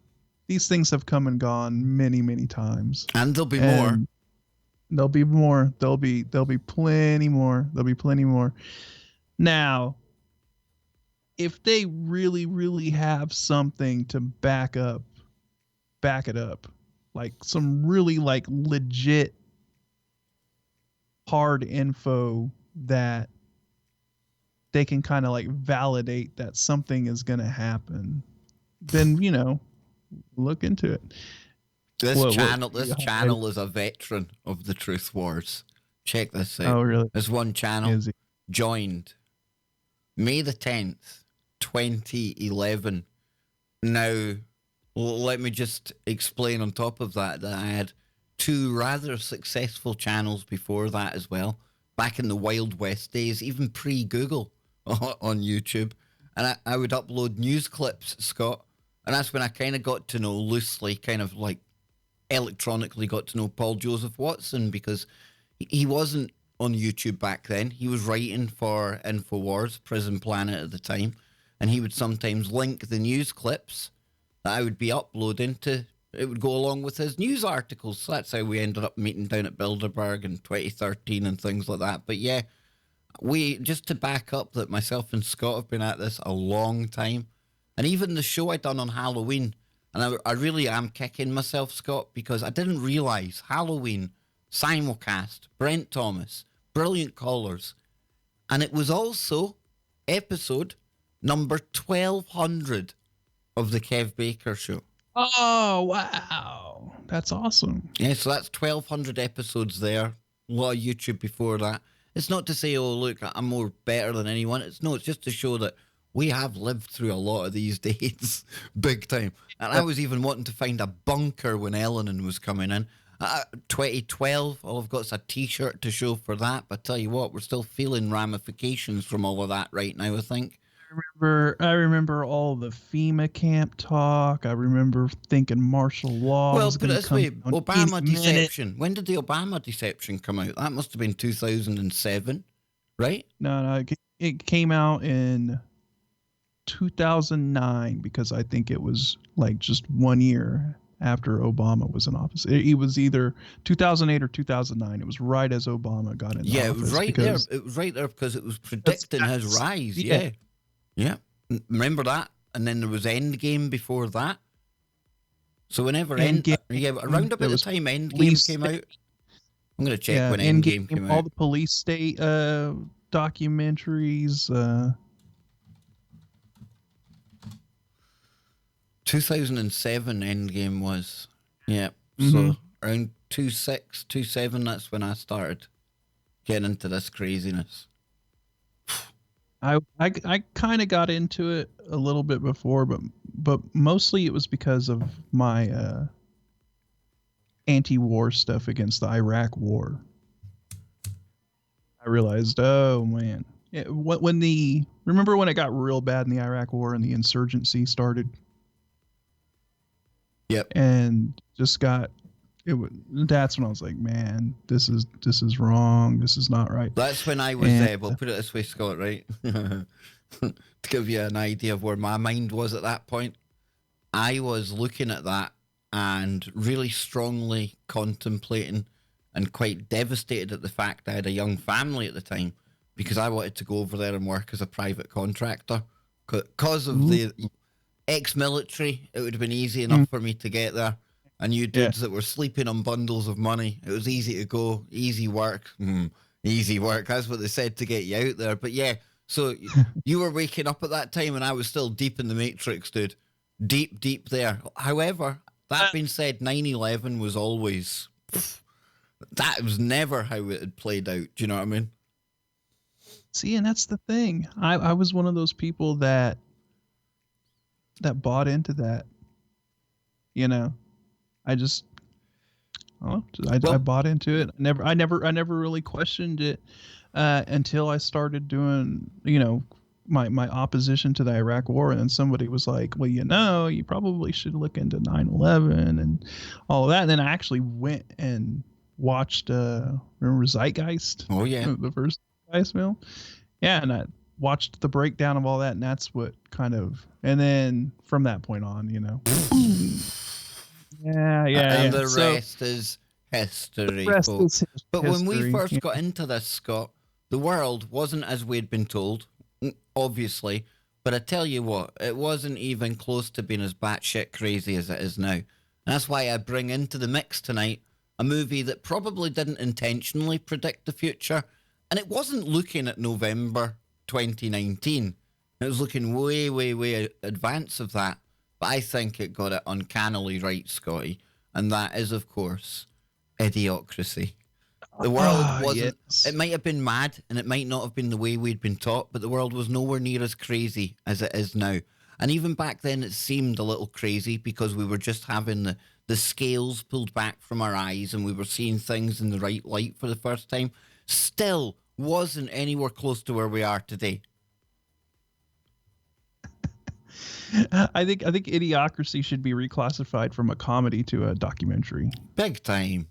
these things have come and gone many, many times. And there'll be more. There'll be more. There'll be plenty more. There'll be plenty more. Now, if they really, really have something to back it up, like some really like legit hard info that they can kind of like validate that something is going to happen, then, look into it. This channel is a veteran of the Truth Wars. Check this out. Oh, really? There's one channel joined May the 10th, 2011. Now, let me just explain on top of that I had two rather successful channels before that as well, back in the Wild West days, even pre-Google on YouTube. And I would upload news clips, Scott. And that's when I kind of got to know loosely, kind of like electronically got to know Paul Joseph Watson, because he wasn't on YouTube back then. He was writing for InfoWars, Prison Planet at the time. And he would sometimes link the news clips that I would be uploading to it would go along with his news articles. So that's how we ended up meeting down at Bilderberg in 2013 and things like that. But yeah, we, just to back up that myself and Scott have been at this a long time. And even the show I done on Halloween, and I really am kicking myself, Scott, because I didn't realise Halloween, simulcast, Brent Thomas, brilliant callers. And it was also episode number 1200 of the Kev Baker Show. Oh, wow. That's awesome. Yeah, so that's 1200 episodes there. A lot of YouTube before that. It's not to say, oh, look, I'm more better than anyone. It's just to show that we have lived through a lot of these days, big time. And I was even wanting to find a bunker when Eleanor was coming in. 2012, all I've got is a T-shirt to show for that. But I tell you what, we're still feeling ramifications from all of that right now, I think. I remember all the FEMA camp talk. I remember thinking martial law. Well, put it this way, Obama deception. When did the Obama deception come out? That must have been 2007, right? No, it came out in 2009 because I think it was like just 1 year after Obama was in office. It was either 2008 or 2009. It was right as Obama got in office. Yeah, it was right there. It was right there because it was predicting his rise. Yeah. Yeah. Remember that? And then there was Endgame before that. So whenever around about the time Endgame came out. I'm going to check when Endgame came out. All the police state documentaries. 2007 Endgame was. Yeah. So around 26, 27, that's when I started getting into this craziness. I kind of got into it a little bit before, but mostly it was because of my anti-war stuff against the Iraq War. I realized, oh man, remember when it got real bad in the Iraq War and the insurgency started? Yep. And just that's when I was like, man, this is wrong. This is not right. That's when I was there. We'll put it this way, Scott, right? To give you an idea of where my mind was at that point, I was looking at that and really strongly contemplating and quite devastated at the fact I had a young family at the time because I wanted to go over there and work as a private contractor. Because of the ex-military, it would have been easy enough for me to get there. I knew dudes that were sleeping on bundles of money. It was easy to go, easy work. Easy work. That's what they said to get you out there. But yeah, so you were waking up at that time and I was still deep in the Matrix, dude. Deep, deep there. However, that being said, 9/11 was always... that was never how it had played out. Do you know what I mean? See, and that's the thing. I was one of those people that bought into that. You know? I bought into it. I never really questioned it until I started doing, my opposition to the Iraq War. And then somebody was like, well, you probably should look into 9/11 and all of that. And then I actually went and watched, remember Zeitgeist? Oh, yeah. The first Zeitgeist film. Yeah, and I watched the breakdown of all that. And that's what and then from that point on, Yeah. And the rest is history, folks. But when we first got into this, Scott, the world wasn't as we'd been told, obviously. But I tell you what, it wasn't even close to being as batshit crazy as it is now. And that's why I bring into the mix tonight a movie that probably didn't intentionally predict the future. And it wasn't looking at November 2019. It was looking way, way, way advance of that. But I think it got it uncannily right, Scotty. And that is, of course, Idiocracy. The world wasn't... Yes. It might have been mad, and it might not have been the way we'd been taught, but the world was nowhere near as crazy as it is now. And even back then, it seemed a little crazy because we were just having the scales pulled back from our eyes and we were seeing things in the right light for the first time. Still wasn't anywhere close to where we are today. I think Idiocracy should be reclassified from a comedy to a documentary. Big time.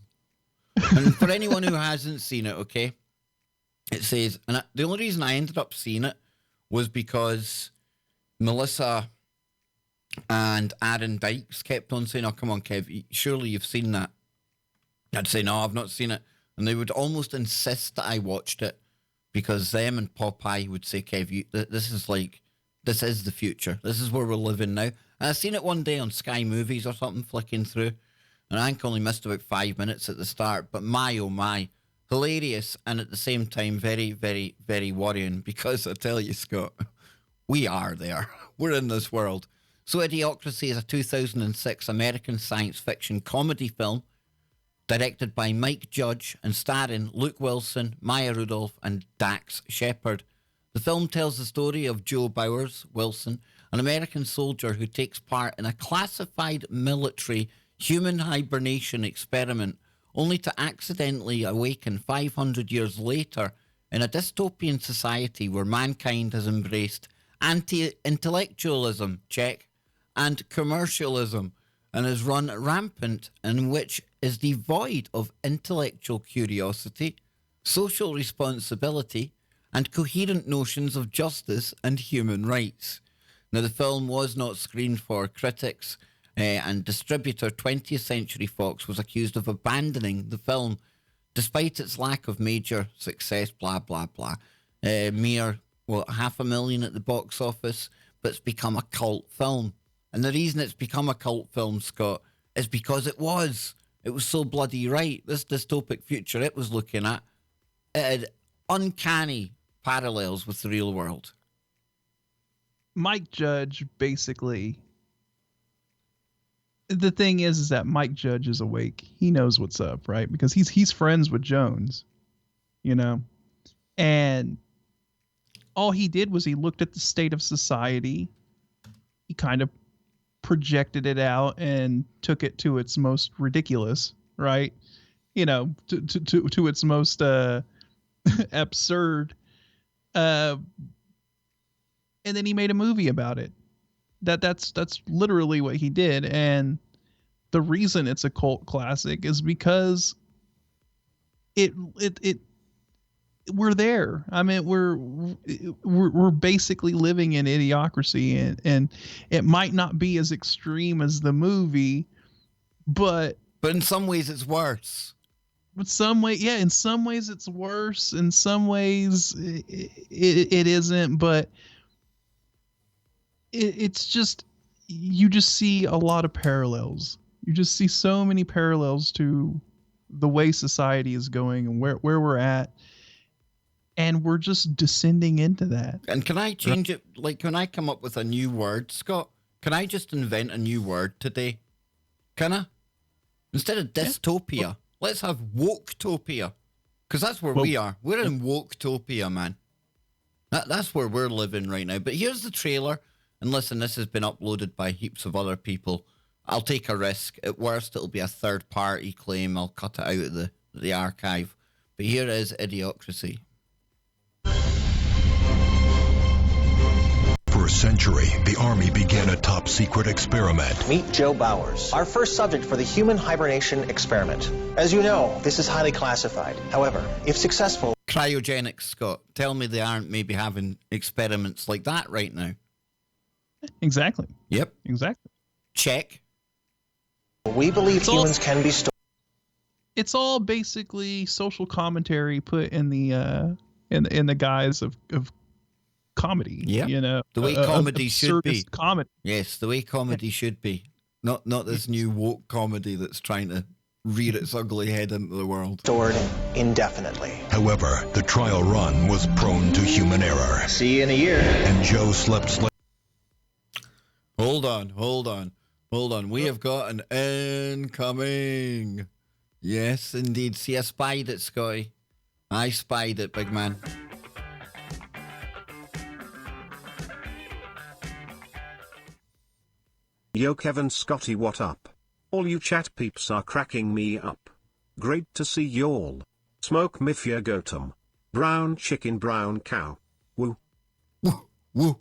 And for anyone who hasn't seen it, okay, it says, and the only reason I ended up seeing it was because Melissa And Aaron Dykes kept on saying, "Oh, come on, Kev, surely you've seen that." I'd say, "No, I've not seen it." And they would almost insist that I watched it because them and Popeye would say, "Kev, this is the future. This is where we're living now." And I seen it one day on Sky Movies or something flicking through. And I think I only missed about 5 minutes at the start. But my, oh my, hilarious and at the same time very, very, very worrying because I tell you, Scott, we are there. We're in this world. So Idiocracy is a 2006 American science fiction comedy film directed by Mike Judge and starring Luke Wilson, Maya Rudolph, and Dax Shepard. The film tells the story of Joe Bowers Wilson, an American soldier who takes part in a classified military human hibernation experiment, only to accidentally awaken 500 years later in a dystopian society where mankind has embraced anti-intellectualism, check, and commercialism, and is run rampant, and which is devoid of intellectual curiosity, social responsibility, and coherent notions of justice and human rights. Now, the film was not screened for critics, and distributor 20th Century Fox was accused of abandoning the film despite its lack of major success, blah, blah, blah. Mere, $500,000 at the box office, but it's become a cult film. And the reason it's become a cult film, Scott, is because it was so bloody right. This dystopic future it was looking at, it had uncanny parallels with the real world. Mike Judge basically, the thing is that Mike Judge is awake. He knows what's up, right? Because he's friends with Jones, and all he did was he looked at the state of society. He kind of projected it out and took it to its most ridiculous, right? To its most absurd. And then he made a movie about it. That's literally what he did. And the reason it's a cult classic is because we're there. I mean, we're basically living in idiocracy, and it might not be as extreme as the movie, but in some ways it's worse. In some ways it's worse. In some ways it isn't, but it's just, you just see a lot of parallels. You just see so many parallels to the way society is going and where we're at. And we're just descending into that. And can I change it? Like, can I come up with a new word, Scott? Can I just invent a new word today? Can I? Instead of dystopia, let's have woke-topia. Because that's where we are. We're in woke-topia, man. That's where we're living right now. But here's the trailer. And listen, this has been uploaded by heaps of other people. I'll take a risk. At worst, it'll be a third-party claim. I'll cut it out of the archive. But here is Idiocracy. For a century, the Army began a top-secret experiment. Meet Joe Bowers, our first subject for the human hibernation experiment. As you know, this is highly classified. However, if successful... Cryogenics, Scott. Tell me they aren't maybe having experiments like that right now. Exactly. Yep. Exactly. Check. We believe humans can be stored. It's all basically social commentary put in the guise of comedy. Yeah. The way comedy should be. Comedy. Yes, the way comedy should be. Not this new woke comedy that's trying to rear its ugly head into the world. Stored indefinitely. However, the trial run was prone to human error. See you in a year. And Joe slept. Hold on. We have got an incoming. Yes, indeed. See, I spied it, Scotty. I spied it, big man. Yo, Kevin Scotty, what up? All you chat peeps are cracking me up. Great to see y'all. Smoke Mifia Gotum. Brown chicken, brown cow. Woo. Woo. Woo.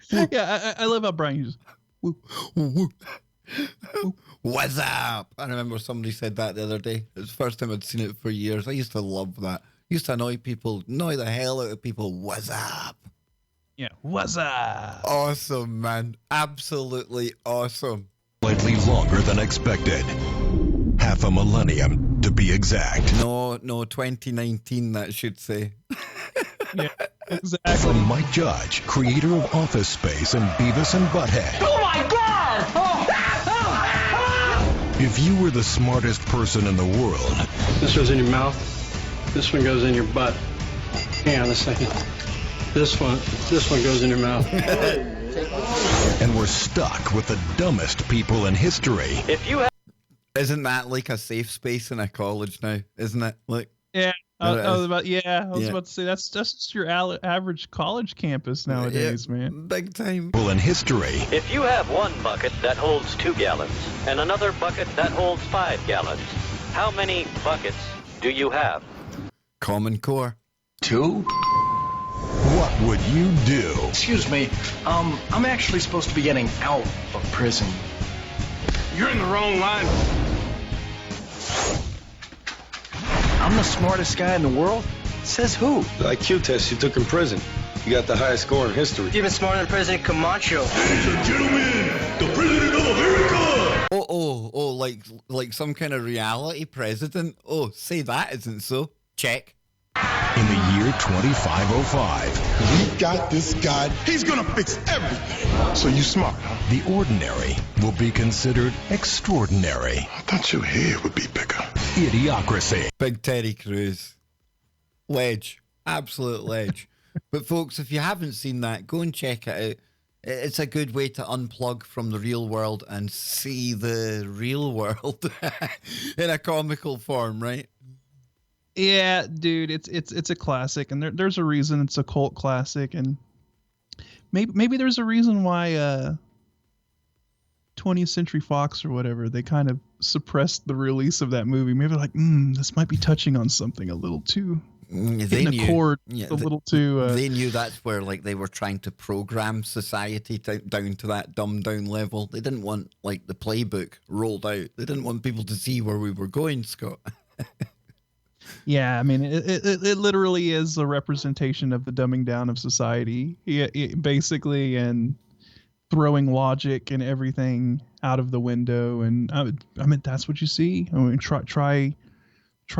Yeah, I love how Brian uses woo. Woo. What's up? I remember somebody said that the other day. It was the first time I'd seen it for years. I used to love that. I used to annoy the hell out of people. What's up? Yeah, what's up? Awesome, man. Absolutely awesome. Slightly longer than expected. Half a millennium, to be exact. No, 2019, that should say. Yeah, exactly. From Mike Judge, creator of Office Space and Beavis and Butthead. Oh my God! If you were the smartest person in the world, this goes in your mouth. This one goes in your butt. Hang on a second. This one goes in your mouth. and were stuck with the dumbest people in history. Isn't that like a safe space in a college now? Isn't it? Like, yeah. I was about to say that's just your average college campus nowadays, man. Big time. People in history. If you have one bucket that holds 2 gallons and another bucket that holds 5 gallons, how many buckets do you have? Common Core. 2? What would you do? Excuse me, I'm actually supposed to be getting out of prison. You're in the wrong line. I'm the smartest guy in the world? Says who? The IQ test you took in prison. You got the highest score in history. Even smarter than President Camacho. Ladies and gentlemen, the President of America! Oh, like some kind of reality president? Oh, say that isn't so. Check. In the year 2505, We got this guy. He's gonna fix everything. So you smart, huh? the ordinary will be considered extraordinary. I thought your head would be bigger. Idiocracy. Big Terry Crews. Ledge. Absolute ledge. But folks, if you haven't seen that, go and check it out. It's a good way to unplug from the real world and see the real world in a comical form, right? Yeah, dude, it's a classic, and there's a reason it's a cult classic, and maybe there's a reason why 20th Century Fox or whatever, they kind of suppressed the release of that movie. Maybe like, this might be touching on something a little too. They knew that's where like they were trying to program society down to that dumbed down level. They didn't want like the playbook rolled out. They didn't want people to see where we were going, Scott. Yeah, I mean, it literally is a representation of the dumbing down of society, basically, and throwing logic and everything out of the window. And I mean, that's what you see. I mean, try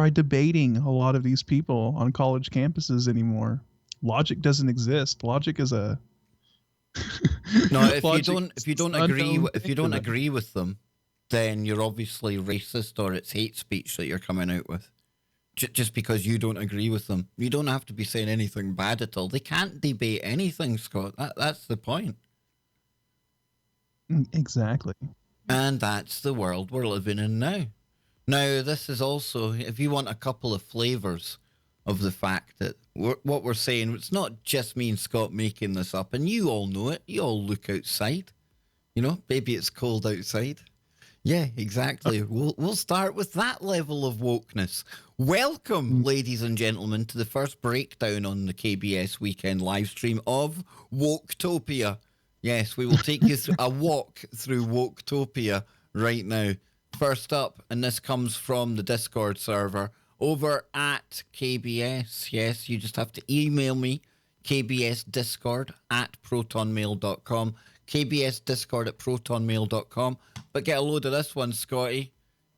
debating a lot of these people on college campuses anymore. Logic doesn't exist. Logic is a no. If you don't agree with them, then you're obviously racist or it's hate speech that you're coming out with. Just because you don't agree with them. You don't have to be saying anything bad at all. They can't debate anything, Scott. That's the point. Exactly. And that's the world we're living in now. Now, this is also, if you want a couple of flavors of the fact that what we're saying, it's not just me and Scott making this up, and you all know it. You all look outside. You know, baby, it's cold outside. Yeah, exactly. We'll start with that level of wokeness. Welcome, ladies and gentlemen, to the first breakdown on the KBS weekend live stream of Woketopia. Yes, we will take you through a walk through Woketopia right now. First up, and this comes from the Discord server over at KBS. Yes, you just have to email me, kbsdiscord@protonmail.com. kbsdiscord@protonmail.com. But get a load of this one, Scotty.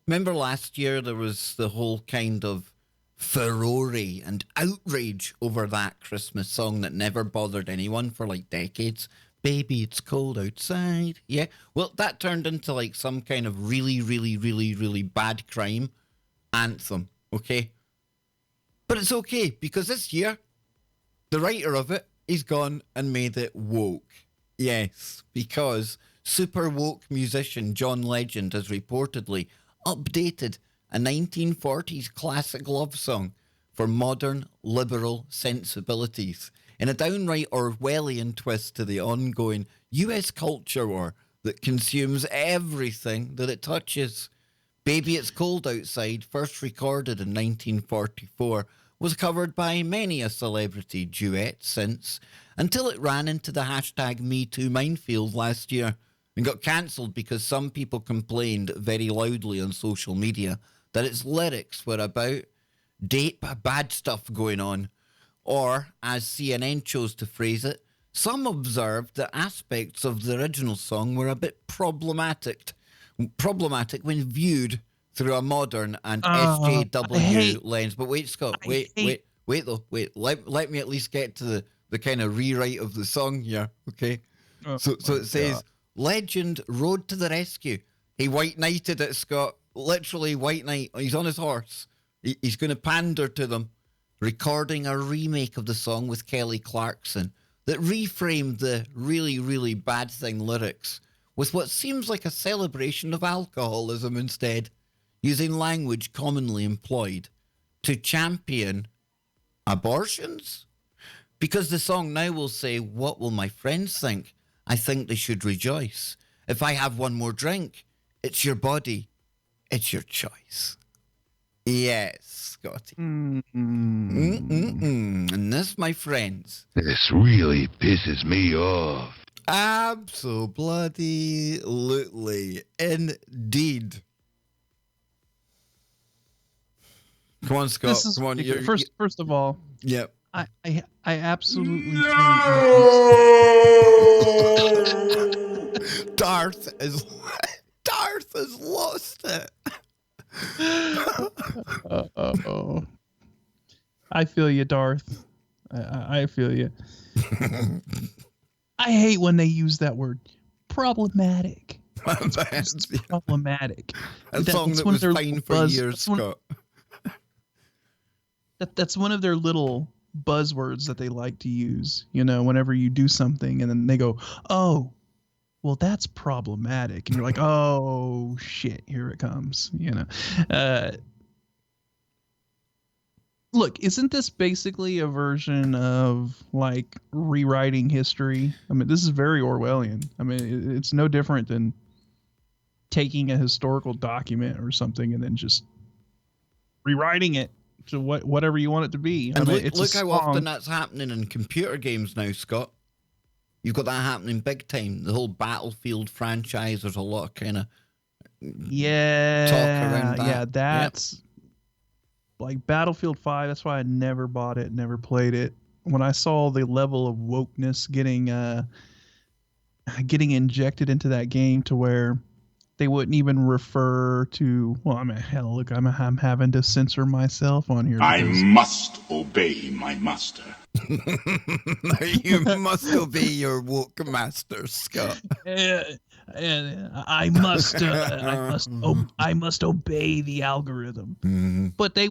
Remember last year there was the whole kind of furore and outrage over that Christmas song that never bothered anyone for like decades. Baby, it's cold outside. Yeah. Well, that turned into like some kind of really, really, really, really bad crime anthem. Okay. But it's okay because this year, the writer of it, he's gone and made it woke. Yes, because super woke musician John Legend has reportedly updated a 1940s classic love song for modern liberal sensibilities in a downright Orwellian twist to the ongoing US culture war that consumes everything that it touches. Baby, It's Cold Outside, first recorded in 1944, was covered by many a celebrity duet since, until it ran into the hashtag MeToo minefield last year and got cancelled because some people complained very loudly on social media that its lyrics were about bad stuff going on, or, as CNN chose to phrase it, some observed that aspects of the original song were a bit problematic when viewed through a modern and SJW lens. But wait, Scott, wait, though. Let me at least get to the kind of rewrite of the song here, okay? So it says, Legend rode to the rescue. He white knighted it, Scott. Literally white knight. He's on his horse. He's going to pander to them, recording a remake of the song with Kelly Clarkson that reframed the really, really bad thing lyrics with what seems like a celebration of alcoholism instead, using language commonly employed to champion abortions? Because the song now will say, what will my friends think? I think they should rejoice. If I have one more drink, it's your body. It's your choice. Yes, Scotty. And this, my friends. This really pisses me off. Absolutely. Indeed. Come on, Scott. Come on. First of all. Yep. I absolutely think Darth has lost it. I feel you, Darth. I feel you. I hate when they use that word, problematic. It's problematic. A song that was fine for years, Scott. That's one of their little buzzwords that they like to use, whenever you do something and then they go, oh, well, that's problematic. And you're like, oh, shit, here it comes, Look, isn't this basically a version of, like, rewriting history? I mean, this is very Orwellian. I mean, it's no different than taking a historical document or something and then just rewriting it to whatever you want it to be. And look how often that's happening in computer games now, Scott. You've got that happening big time. The whole Battlefield franchise, there's a lot of kind of talk around that. Yeah, that's like Battlefield 5. That's why I never bought it, never played it. When I saw the level of wokeness getting injected into that game to where they wouldn't even refer to, well, I mean, hell, look, I'm having to censor myself on here. I must obey my master. You must obey your woke master, Scott. I must obey the algorithm. Mm-hmm. But they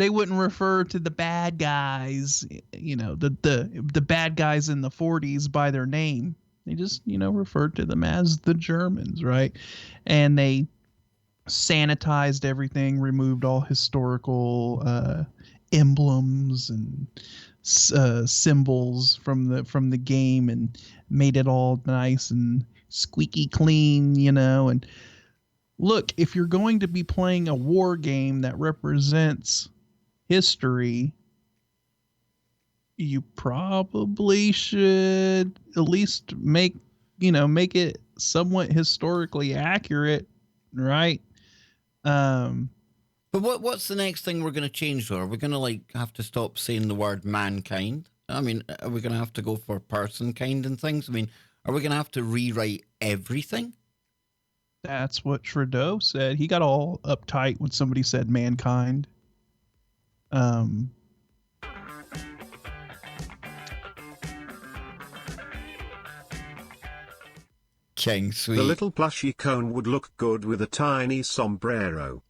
wouldn't refer to the bad guys, the bad guys in the 40s by their name. They just, referred to them as the Germans, right? And they sanitized everything, removed all historical emblems and symbols from the game, and made it all nice and squeaky clean, And look, if you're going to be playing a war game that represents history, you probably should at least make it somewhat historically accurate, right? But what's the next thing we're going to change, though? Are we going to have to stop saying the word mankind? I mean, are we going to have to go for person kind and things? I mean, are we going to have to rewrite everything? That's what Trudeau said. He got all uptight when somebody said mankind. King sweet. The little plushy cone would look good with a tiny sombrero.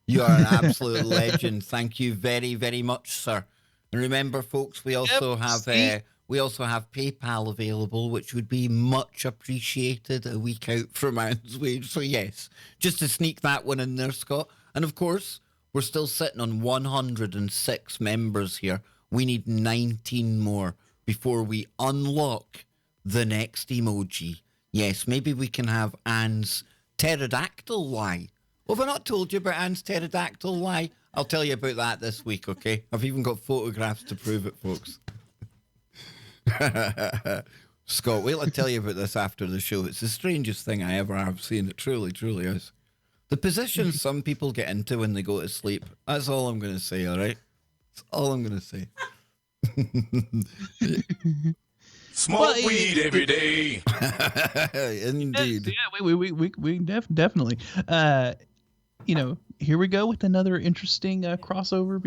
You are an absolute legend. Thank you very, very much, sir. And remember, folks, we also have PayPal available, which would be much appreciated a week out from Anne's wage. So yes, just to sneak that one in there, Scott. And of course, we're still sitting on 106 members here. We need 19 more before we unlock the next emoji. Yes, maybe we can have Anne's pterodactyl lie. Well, have I not told you about Anne's pterodactyl lie? I'll tell you about that this week, okay? I've even got photographs to prove it, folks. Scott, wait till I tell you about this after the show. It's the strangest thing I ever have seen. It truly, truly is. The positions some people get into when they go to sleep. That's all I'm going to say, all right? That's all I'm going to say. Smoke weed every day. Indeed. Yeah, we definitely. Here we go with another interesting crossover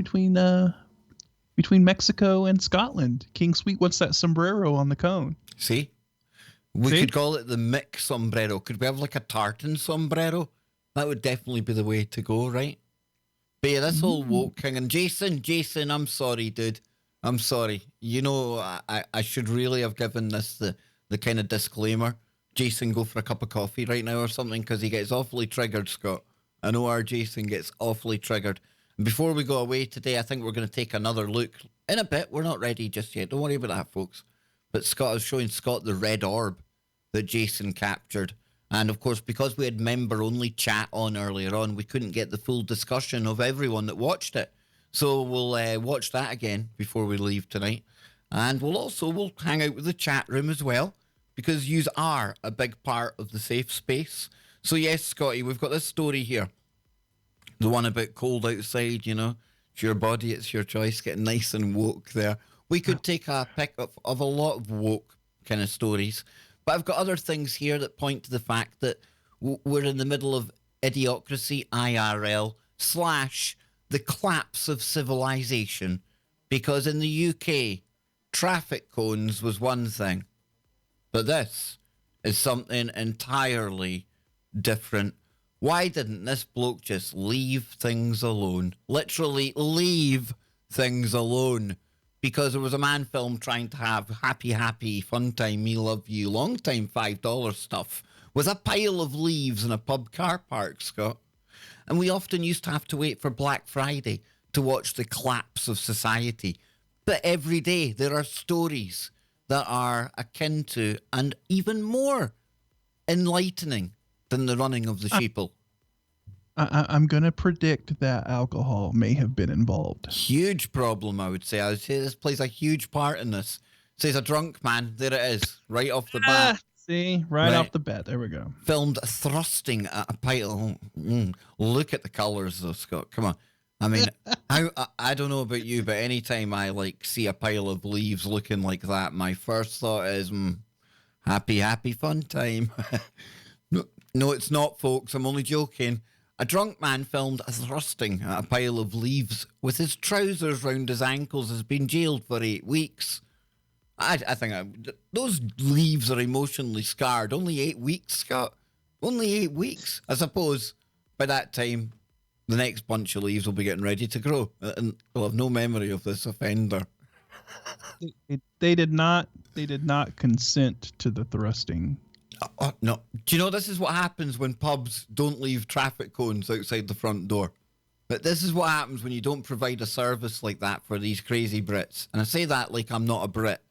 between Mexico and Scotland. King Sweet, what's that sombrero on the cone? See? We could call it the mix sombrero. Could we have like a tartan sombrero? That would definitely be the way to go, right? But yeah, this whole woke thing. And Jason, I'm sorry, dude. I'm sorry. You know, I should really have given this the kind of disclaimer. Jason, go for a cup of coffee right now or something, because he gets awfully triggered, Scott. I know our Jason gets awfully triggered. And before we go away today, I think we're going to take another look. In a bit, we're not ready just yet. Don't worry about that, folks. But Scott is showing Scott the red orb that Jason captured. And of course, because we had member-only chat on earlier on, we couldn't get the full discussion of everyone that watched it. So we'll watch that again before we leave tonight. And we'll hang out with the chat room as well, because yous are a big part of the safe space. So yes, Scotty, we've got this story here. The one about cold outside, you know. It's your body, it's your choice, getting nice and woke there. We could take a pick of a lot of woke kind of stories. But I've got other things here that point to the fact that we're in the middle of Idiocracy, IRL, / the collapse of civilization. Because in the UK, traffic cones was one thing. But this is something entirely different. Why didn't this bloke just leave things alone? Literally leave things alone. Because there was a man film trying to have happy, fun time, me love you, long time $5 stuff with a pile of leaves in a pub car park, Scott. And we often used to have to wait for Black Friday to watch the collapse of society. But every day there are stories that are akin to and even more enlightening than the running of the sheeple. I'm going to predict that alcohol may have been involved. Huge problem, I would say. I would say this plays a huge part in this. Says a drunk man. There it is, right off the bat. See, right off the bat. There we go. Filmed thrusting at a pile. Look at the colours, though, Scott. Come on. I mean, I don't know about you, but anytime I see a pile of leaves looking like that, my first thought is, happy fun time. No, it's not, folks. I'm only joking. A drunk man filmed thrusting at a pile of leaves with his trousers round his ankles has been jailed for 8 weeks. I think those leaves are emotionally scarred. Only 8 weeks, Scott. Only 8 weeks. I suppose by that time, the next bunch of leaves will be getting ready to grow, and we'll have no memory of this offender. They did not consent to the thrusting. No. Do you know this is what happens when pubs don't leave traffic cones outside the front door? But this is what happens when you don't provide a service like that for these crazy Brits. And I say that like I'm not a Brit.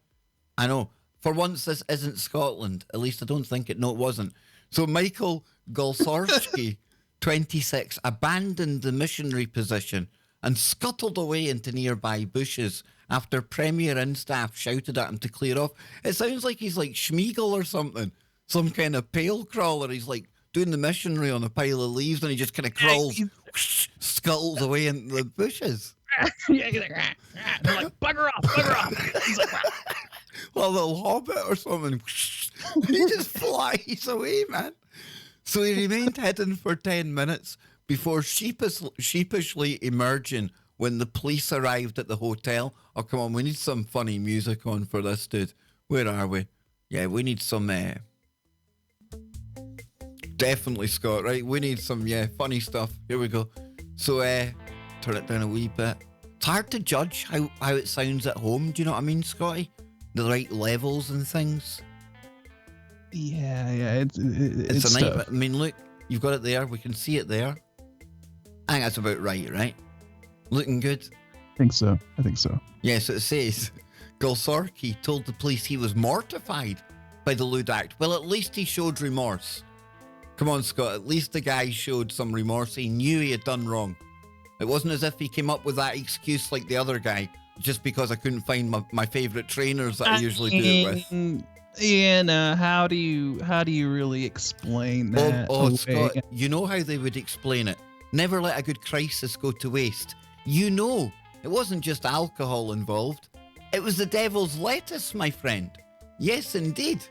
I know. For once, this isn't Scotland. At least I don't think it. No, it wasn't. So Michael Golsorski, 26, abandoned the missionary position and scuttled away into nearby bushes after Premier Inn staff shouted at him to clear off. It sounds like he's like Schmeagol or something. Some kind of pale crawler. He's like doing the missionary on a pile of leaves and he just kind of crawls, scuttles away into the bushes. They're like, bugger off. He's like, well, a little hobbit or something. He just flies away, man. So he remained hidden for 10 minutes before sheepishly emerging when the police arrived at the hotel. Oh, come on, we need some funny music on for this, dude. Where are we? Yeah, we need some... Definitely, Scott, right? We need some, funny stuff. Here we go. So, turn it down a wee bit. It's hard to judge how it sounds at home. Do you know what I mean, Scotty? The right levels and things. Yeah, it's a nightmare. I mean, look, you've got it there. We can see it there. I think that's about right? Looking good? I think so. Yes, it says, Golsorki told the police he was mortified by the lewd act. Well, at least he showed remorse. Come on, Scott, at least the guy showed some remorse. He knew he had done wrong. It wasn't as if he came up with that excuse like the other guy, just because I couldn't find my favourite trainers that I usually do it with. Yeah, how do you really explain that? Oh, Scott, you know how they would explain it. Never let a good crisis go to waste. You know, it wasn't just alcohol involved. It was the devil's lettuce, my friend. Yes, indeed.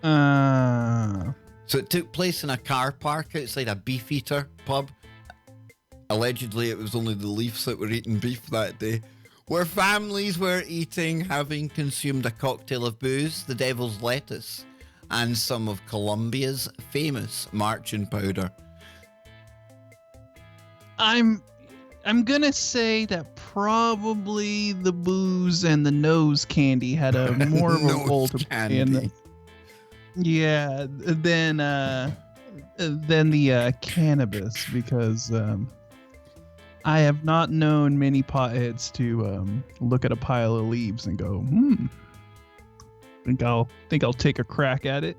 So it took place in a car park outside a Beefeater pub. Allegedly, it was only the Leafs that were eating beef that day. Where families were eating, having consumed a cocktail of booze, the devil's lettuce, and some of Colombia's famous marching powder. I'm gonna say that probably the booze and the nose candy had a more of a role to play in the, than the cannabis, because I have not known many potheads to look at a pile of leaves and go, think I'll take a crack at it.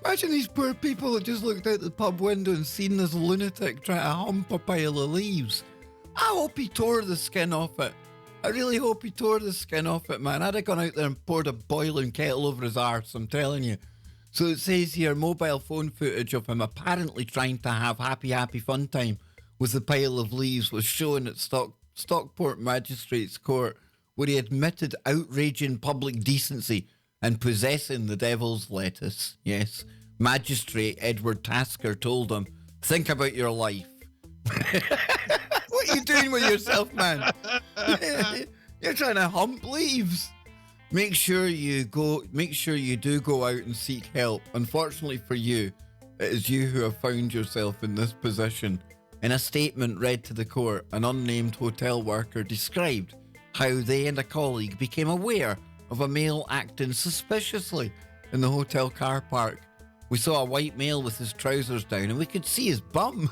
Imagine these poor people that just looked out the pub window and seen this lunatic try to hump a pile of leaves. I hope he tore the skin off it. I really hope he tore the skin off it, man. I'd have gone out there and poured a boiling kettle over his arse, I'm telling you. So it says here, mobile phone footage of him apparently trying to have happy fun time with the pile of leaves was shown at Stockport Magistrates Court, where he admitted outraging public decency and possessing the devil's lettuce. Yes. Magistrate Edward Tasker told him, think about your life. What are you doing with yourself, man? You're trying to hump leaves. Make sure you do go out and seek help. Unfortunately for you, it is you who have found yourself in this position. In a statement read to the court, an unnamed hotel worker described how they and a colleague became aware of a male acting suspiciously in the hotel car park. We saw a white male with his trousers down and we could see his bum.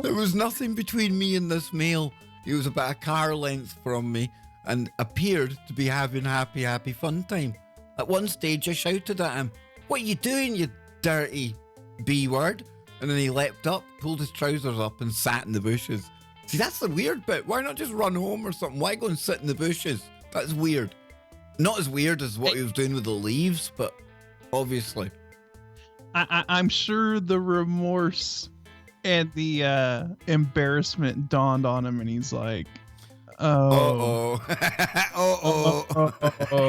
There was nothing between me and this male. He was about a car length from me and appeared to be having happy fun time. At one stage I shouted at him, "What are you doing, you dirty B word?" And then he leapt up, pulled his trousers up and sat in the bushes. See, that's the weird bit. Why not just run home or something? Why go and sit in the bushes? That's weird. Not as weird as what he was doing with the leaves, but obviously. I'm sure the remorse and the embarrassment dawned on him, and he's like, "Oh, well,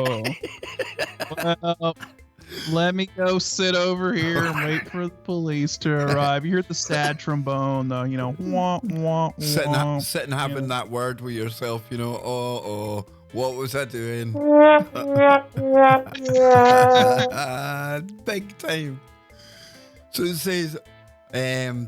let me go sit over here and wait for the police to arrive." You hear the sad trombone, though, you know, wah, wah, wah. Sitting having that word with yourself, you know, what was I doing? Big time. So it says,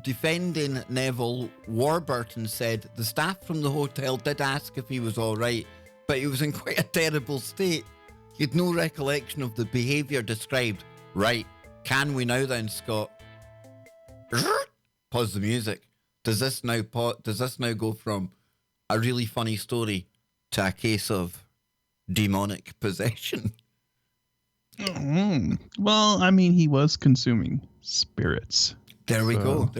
defending Neville, Warburton said the staff from the hotel did ask if he was all right, but he was in quite a terrible state. He had no recollection of the behaviour described. Right, can we now then, Scott? Pause the music. Does this now go from a really funny story to a case of demonic possession? Well, I mean, he was consuming spirits. There we go.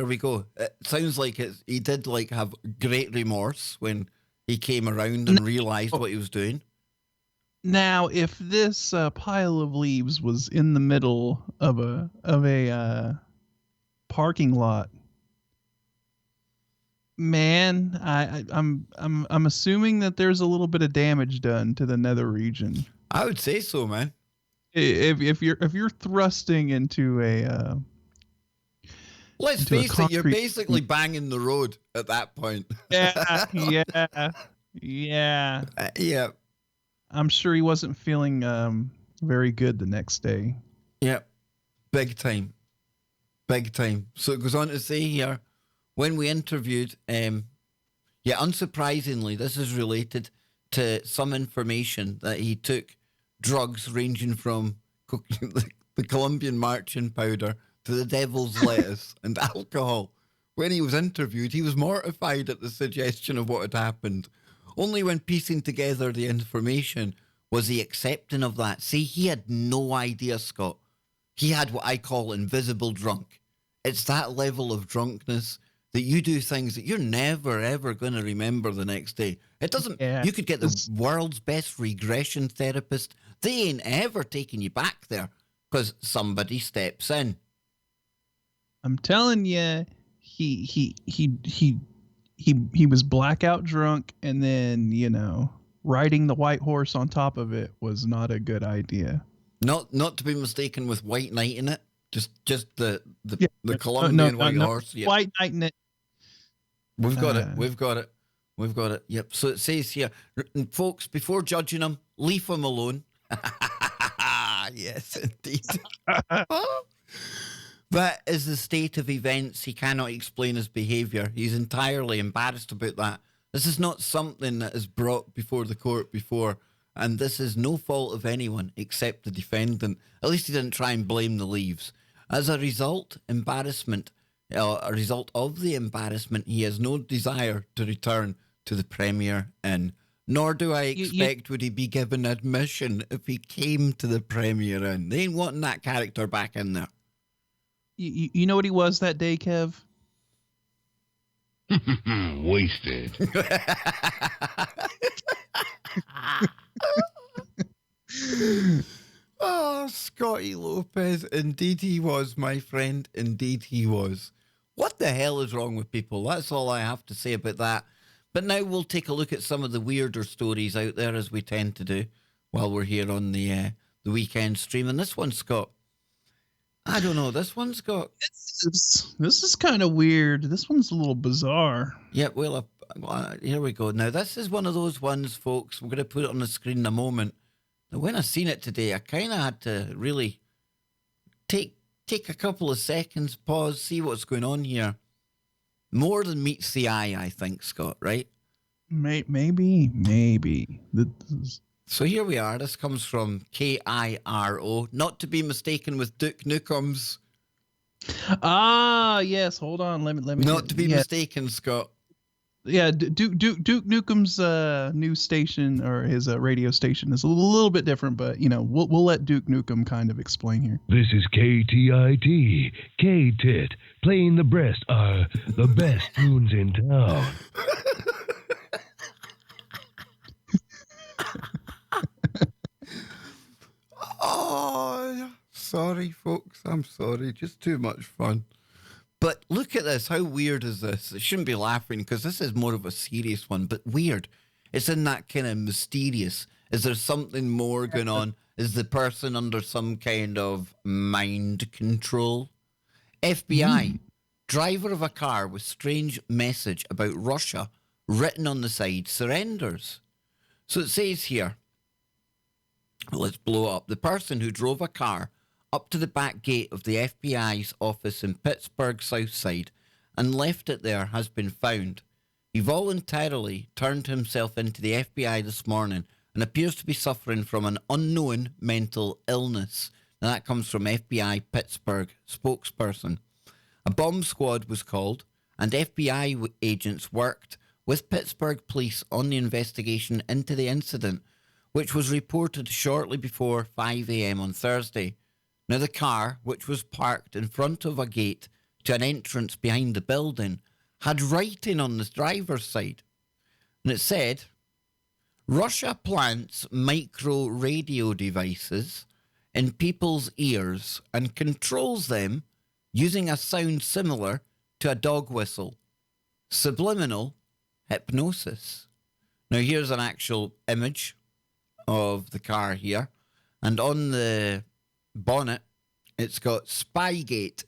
It sounds like he did have great remorse when he came around and realised what he was doing. Now, if this pile of leaves was in the middle of a parking lot, man, I'm assuming that there's a little bit of damage done to the nether region. I would say so, man. If you're thrusting into a let's face it, you're basically banging the road at that point. Yeah. Yeah. I'm sure he wasn't feeling very good the next day. Yep. Big time. So it goes on to say here, when we interviewed, unsurprisingly, this is related to some information that he took drugs ranging from the Colombian marching powder to the devil's lettuce and alcohol. When he was interviewed, he was mortified at the suggestion of what had happened. Only when piecing together the information was he accepting of that. See, he had no idea, Scott. He had what I call invisible drunk. It's that level of drunkenness that you do things that you're never, ever going to remember the next day. It doesn't... You could get the world's best regression therapist. They ain't ever taking you back there because somebody steps in. I'm telling you, he was blackout drunk, and then riding the white horse on top of it was not a good idea. Not to be mistaken with White Knight in it. Just the Yeah, Colombian white horse. Yep. White Knight in it. We've got it. Yep. So it says here, folks, before judging him, leave him alone. Yes, indeed. That is the state of events. He cannot explain his behaviour. He's entirely embarrassed about that. This is not something that is brought before the court before, and this is no fault of anyone except the defendant. At least he didn't try and blame the leaves. As a result, a result of the embarrassment, he has no desire to return to the Premier Inn. Nor do I expect would he be given admission if he came to the Premier Inn. They ain't wanting that character back in there. You know what he was that day, Kev? Wasted. Oh, Scotty Lopez. Indeed he was, my friend. Indeed he was. What the hell is wrong with people? That's all I have to say about that. But now we'll take a look at some of the weirder stories out there, as we tend to do while we're here on the weekend stream. And this one, Scott, I don't know. This one's got... This is kind of weird. This one's a little bizarre. Yeah, well, here we go. Now, this is one of those ones, folks. We're going to put it on the screen in a moment. Now, when I seen it today, I kind of had to really take a couple of seconds, pause, see what's going on here. More than meets the eye, I think, Scott, right? Maybe. So here we are. This comes from KIRO, not to be mistaken with Duke Nukem's. Ah, yes. Hold on. Let me. Not to be mistaken, Scott. Yeah, Duke Nukem's news station, or his radio station, is a little bit different, but we'll let Duke Nukem kind of explain here. This is KTIT, K-Tit, playing the breast are the best tunes in town. Oh, sorry, folks. I'm sorry. Just too much fun. But look at this. How weird is this? I shouldn't be laughing because this is more of a serious one, but weird. It's in that kind of mysterious. Is there something more going on? Is the person under some kind of mind control? FBI, driver of a car with strange message about Russia written on the side surrenders. So it says here, let's blow up. The person who drove a car up to the back gate of the FBI's office in Pittsburgh South Side and left it there has been found. He voluntarily turned himself into the FBI this morning and appears to be suffering from an unknown mental illness. Now that comes from FBI Pittsburgh spokesperson. A bomb squad was called and FBI agents worked with Pittsburgh police on the investigation into the incident, which was reported shortly before 5 a.m. on Thursday. Now, the car, which was parked in front of a gate to an entrance behind the building, had writing on the driver's side. And it said, Russia plants micro radio devices in people's ears and controls them using a sound similar to a dog whistle. Subliminal hypnosis. Now, here's an actual image of the car here. And on the bonnet, it's got Spygate.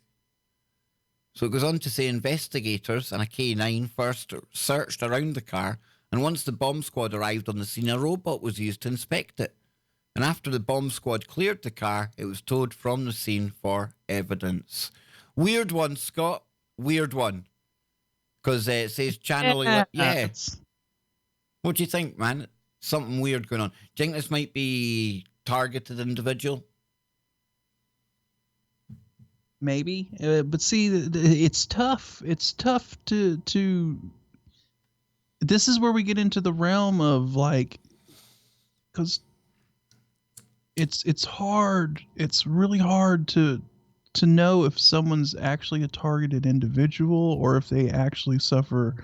So it goes on to say investigators and a K9 first searched around the car, and once the bomb squad arrived on the scene, a robot was used to inspect it. And after the bomb squad cleared the car, it was towed from the scene for evidence. Weird one, Scott. Weird one. Because it says channeling. Yeah. What do you think, man? Something weird going on. Do you think this might be targeted individual? Maybe, but see, it's tough. It's tough to. This is where we get into the realm of because it's hard. It's really hard to know if someone's actually a targeted individual or if they actually suffer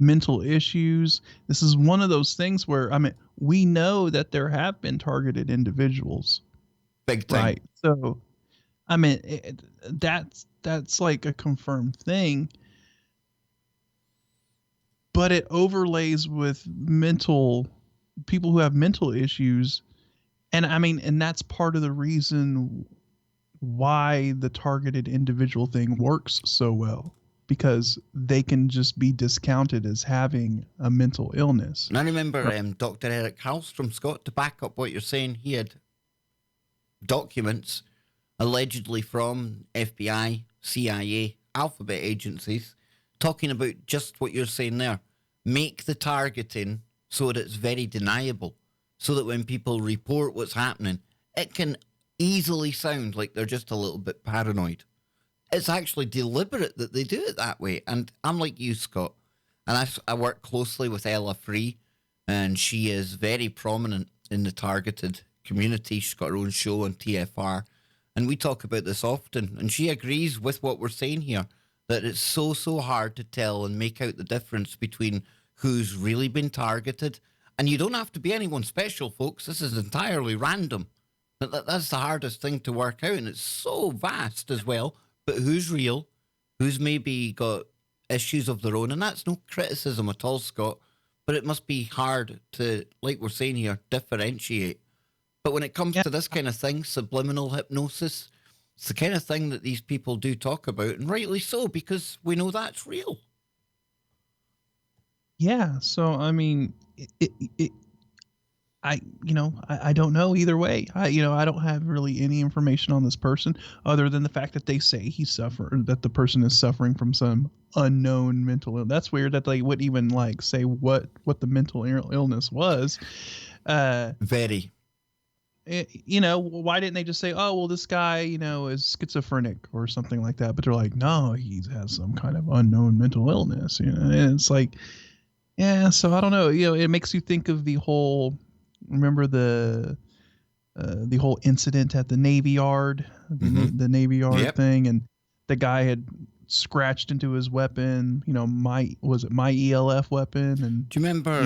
mental issues. This is one of those things where we know that there have been targeted individuals. Big time. Right. So, that's like a confirmed thing. but it overlays with people who have mental issues. And I mean, and that's part of the reason why the targeted individual thing works so well, because they can just be discounted as having a mental illness. And I remember Dr. Eric Hallstrom, Scott, to back up what you're saying, he had documents allegedly from FBI, CIA, alphabet agencies, talking about just what you're saying there. Make the targeting so that it's very deniable, so that when people report what's happening, it can easily sound like they're just a little bit paranoid. It's actually deliberate that they do it that way. And I'm like you, Scott, and I work closely with Ella Free, and she is very prominent in the targeted community. She's got her own show on TFR, and we talk about this often, and she agrees with what we're saying here, that it's so hard to tell and make out the difference between who's really been targeted. And you don't have to be anyone special, folks. This is entirely random. That's the hardest thing to work out, and it's so vast as well. But who's real? Who's maybe got issues of their own? And that's no criticism at all, Scott. But it must be hard to, like we're saying here, differentiate. But when it comes to this kind of thing, subliminal hypnosis, it's the kind of thing that these people do talk about, and rightly so, because we know that's real. Yeah. So, I mean, I don't know either way. I don't have really any information on this person other than the fact that they say that the person is suffering from some unknown mental illness. That's weird that they wouldn't even like say what the mental illness was. Very. Why didn't they just say, oh, well, this guy, is schizophrenic or something like that? But they're like, no, he has some kind of unknown mental illness. And it's like, yeah. So I don't know. It makes you think of the whole. Remember the whole incident at the Navy Yard, the Navy Yard thing, and the guy had scratched into his weapon. My ELF weapon. And do you remember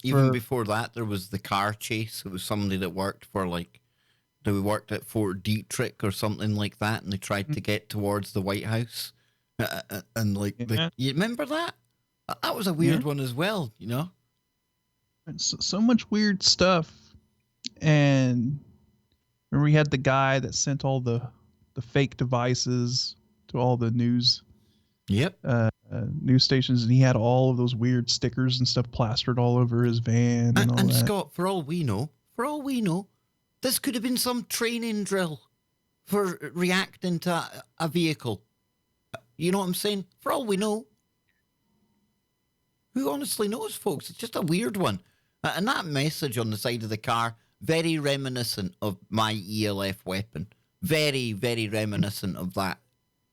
even before that there was the car chase? It was somebody that worked at Fort Detrick or something like that, and they tried to get towards the White House, and you remember that? That was a weird one as well. So much weird stuff. And remember we had the guy that sent all the fake devices to all the news stations, and he had all of those weird stickers and stuff plastered all over his van and all that. Scott, for all we know, this could have been some training drill for reacting to a vehicle. You know what I'm saying? For all we know. Who honestly knows, folks? It's just a weird one. And that message on the side of the car, very reminiscent of my ELF weapon. Very, very reminiscent of that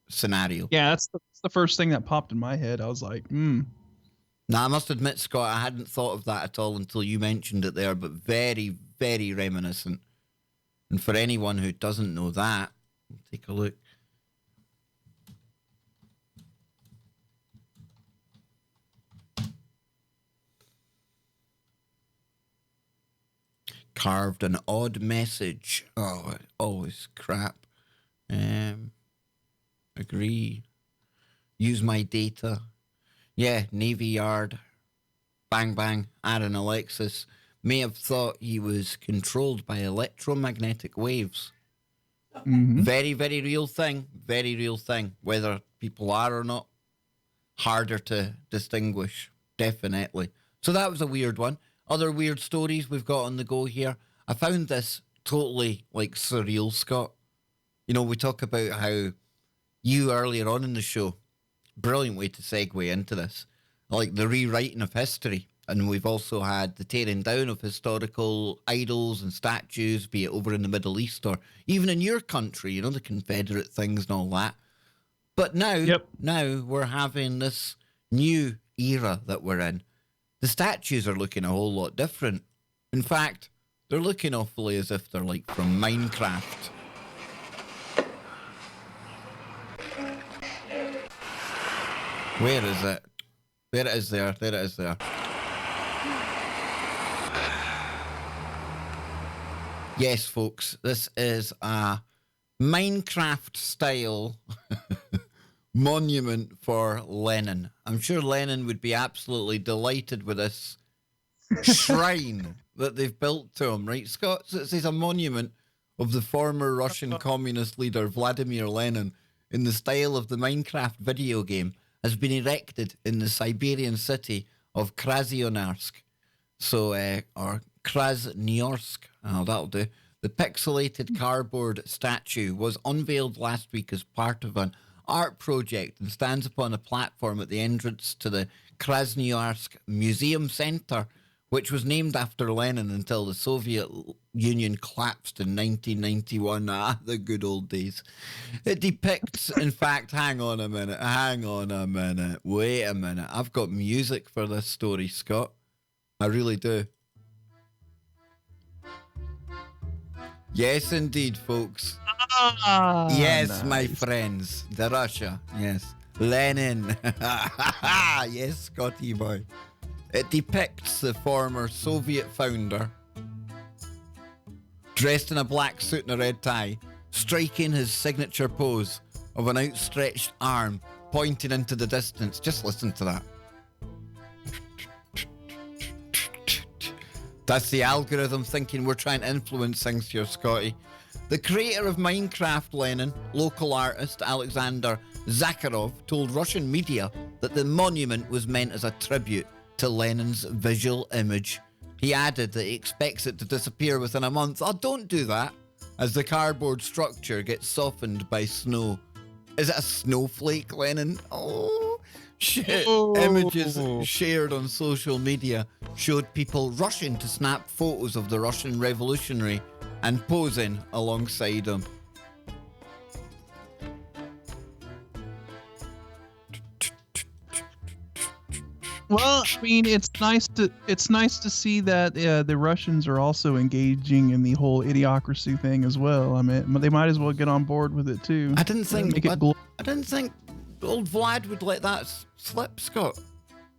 scenario. Yeah, that's the first thing that popped in my head. I was like, Now, I must admit, Scott, I hadn't thought of that at all until you mentioned it there, but very, very reminiscent. And for anyone who doesn't know that, take a look. Carved an odd message. Oh, always crap. Agree. Use my data. Yeah, Navy Yard. Bang, bang. Aaron Alexis may have thought he was controlled by electromagnetic waves. Mm-hmm. Very, very real thing. Very real thing. Whether people are or not, harder to distinguish. Definitely. So that was a weird one. Other weird stories we've got on the go here. I found this totally surreal, Scott. We talk about how you earlier on in the show, brilliant way to segue into this, like the rewriting of history. And we've also had the tearing down of historical idols and statues, be it over in the Middle East or even in your country, the Confederate things and all that. But now we're having this new era that we're in. The statues are looking a whole lot different. In fact, they're looking awfully as if they're from Minecraft. Where is it? There it is there. There it is there. Yes, folks, this is a Minecraft style monument for Lenin. I'm sure Lenin would be absolutely delighted with this shrine that they've built to him, right, Scott? So it says a monument of the former Russian communist leader Vladimir Lenin in the style of the Minecraft video game has been erected in the Siberian city of Krasnoyarsk. So, or Krasnoyarsk, oh, that'll do. The pixelated cardboard statue was unveiled last week as part of an art project and stands upon a platform at the entrance to the Krasnoyarsk Museum Center, which was named after Lenin until the Soviet Union collapsed in 1991. Ah, the good old days. It depicts, in fact, hang on a minute, wait a minute. I've got music for this story, Scott. I really do. Yes, indeed, folks. Yes, nice. My friends. The Russia. Yes. Lenin. Yes, Scotty boy. It depicts the former Soviet founder dressed in a black suit and a red tie, striking his signature pose of an outstretched arm pointing into the distance. Just listen to that. That's the algorithm thinking we're trying to influence things here, Scotty. The creator of Minecraft, Lenin, local artist Alexander Zakharov, told Russian media that the monument was meant as a tribute to Lenin's visual image. He added that he expects it to disappear within a month. Oh, don't do that, as the cardboard structure gets softened by snow. Is it a snowflake, Lenin? Oh, shit. Oh. Images shared on social media showed people rushing to snap photos of the Russian revolutionary and posing alongside him. Well, I mean, it's nice to see that the Russians are also engaging in the whole idiocracy thing as well. I mean, they might as well get on board with it too. I didn't think old Vlad would let that slip, Scott.